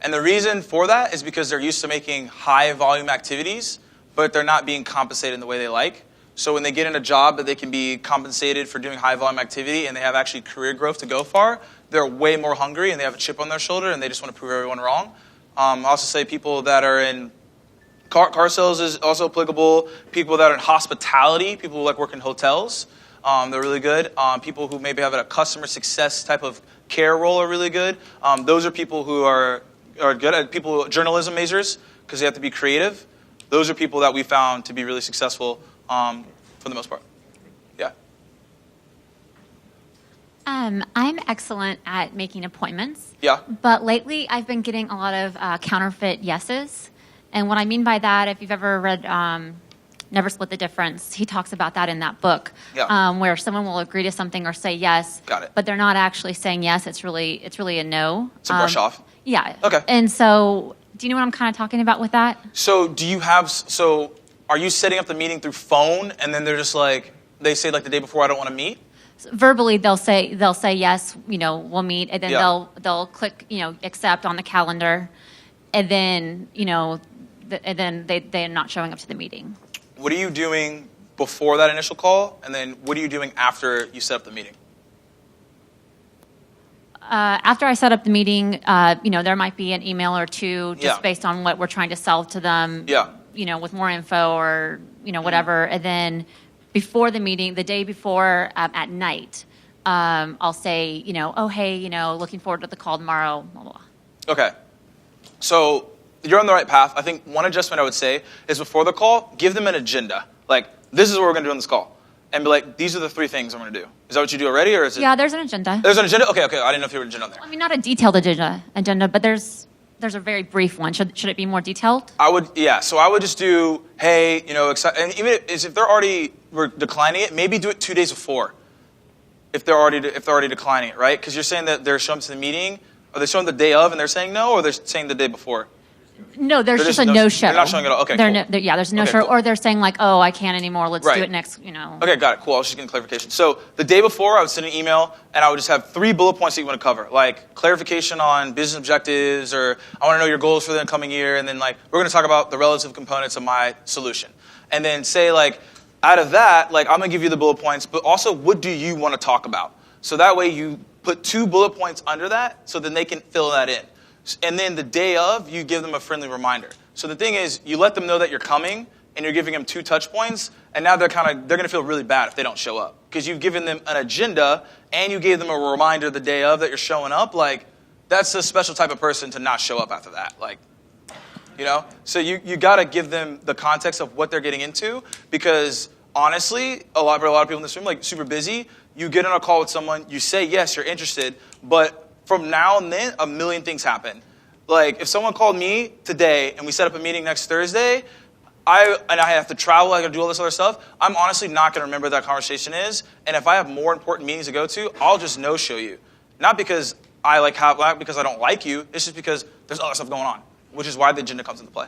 And the reason for that is because they're used to making high volume activities, but they're not being compensated in the way they like. So when they get in a job that they can be compensated for doing high volume activity and they have actually career growth to go far, they're way more hungry and they have a chip on their shoulder and they just want to prove everyone wrong. I also say people that are in car sales is also applicable. People that are in hospitality, people who like work in hotels, they're really good. People who maybe have a customer success type of care role are really good. Those are people who are good at journalism majors because they have to be creative. Those are people that we found to be really successful for the most part. Yeah. I'm excellent at making appointments. Yeah. But lately, I've been getting a lot of counterfeit yeses. And what I mean by that, if you've ever read Never Split the Difference, he talks about that in that book, where someone will agree to something or say yes, but they're not actually saying yes. It's really a no. It's a brush off. Yeah. Okay. And so, do you know what I'm kind of talking about with that? So are you setting up the meeting through phone and then they're just like, they say like the day before, I don't want to meet? So verbally, they'll say yes, we'll meet, and then they'll click, accept on the calendar, and then, and then they're not showing up to the meeting. What are you doing before that initial call, and then what are you doing after you set up the meeting? After I set up the meeting, there might be an email or two just based on what we're trying to sell to them. Yeah. With more info or whatever, and then before the meeting, the day before at night, I'll say oh hey looking forward to the call tomorrow. Blah, blah, blah. Okay. So you're on the right path. I think one adjustment I would say is before the call, give them an agenda. Like, this is what we're going to do on this call. And be like, these are the 3 things I'm going to do. Is that what you do already, or is it? Yeah, there's an agenda. There's an agenda? Okay. I didn't know if you were an agenda on there. I mean, not a detailed agenda, but there's a very brief one. Should it be more detailed? So I would just do, hey, and even if they're already declining it, maybe do it 2 days before. If they're already declining it, right? Because you're saying that they're showing up to the meeting, are they showing the day of and they're saying no, or they're saying the day before? No, there's They're just a no-show. They're not showing at all. Okay, cool. There's a no-show, Okay, cool. or they're saying like, oh, I can't anymore. Let's Right. do it next. Okay, got it. Cool. I was just getting clarification. So the day before, I would send an email, and I would just have 3 bullet points that you want to cover, like clarification on business objectives, or I want to know your goals for the coming year, and then like we're going to talk about the relative components of my solution, and then say like, out of that, like I'm going to give you the bullet points, but also what do you want to talk about? So that way you put 2 bullet points under that, so then they can fill that in, and then the day of, you give them a friendly reminder. So the thing is, you let them know that you're coming, and you're giving them 2 touch points, and now they're going to feel really bad if they don't show up, because you've given them an agenda and you gave them a reminder the day of that you're showing up. Like, that's a special type of person to not show up after that. Like, so you got to give them the context of what they're getting into, because honestly, a lot of people in this room, like super busy. You get on a call with someone, you say yes, you're interested, but from now and then, a million things happen. Like, if someone called me today and we set up a meeting next Thursday, I have to travel, I got to do all this other stuff, I'm honestly not going to remember what that conversation is. And if I have more important meetings to go to, I'll just no-show you. Not because not because I don't like you, it's just because there's other stuff going on, which is why the agenda comes into play.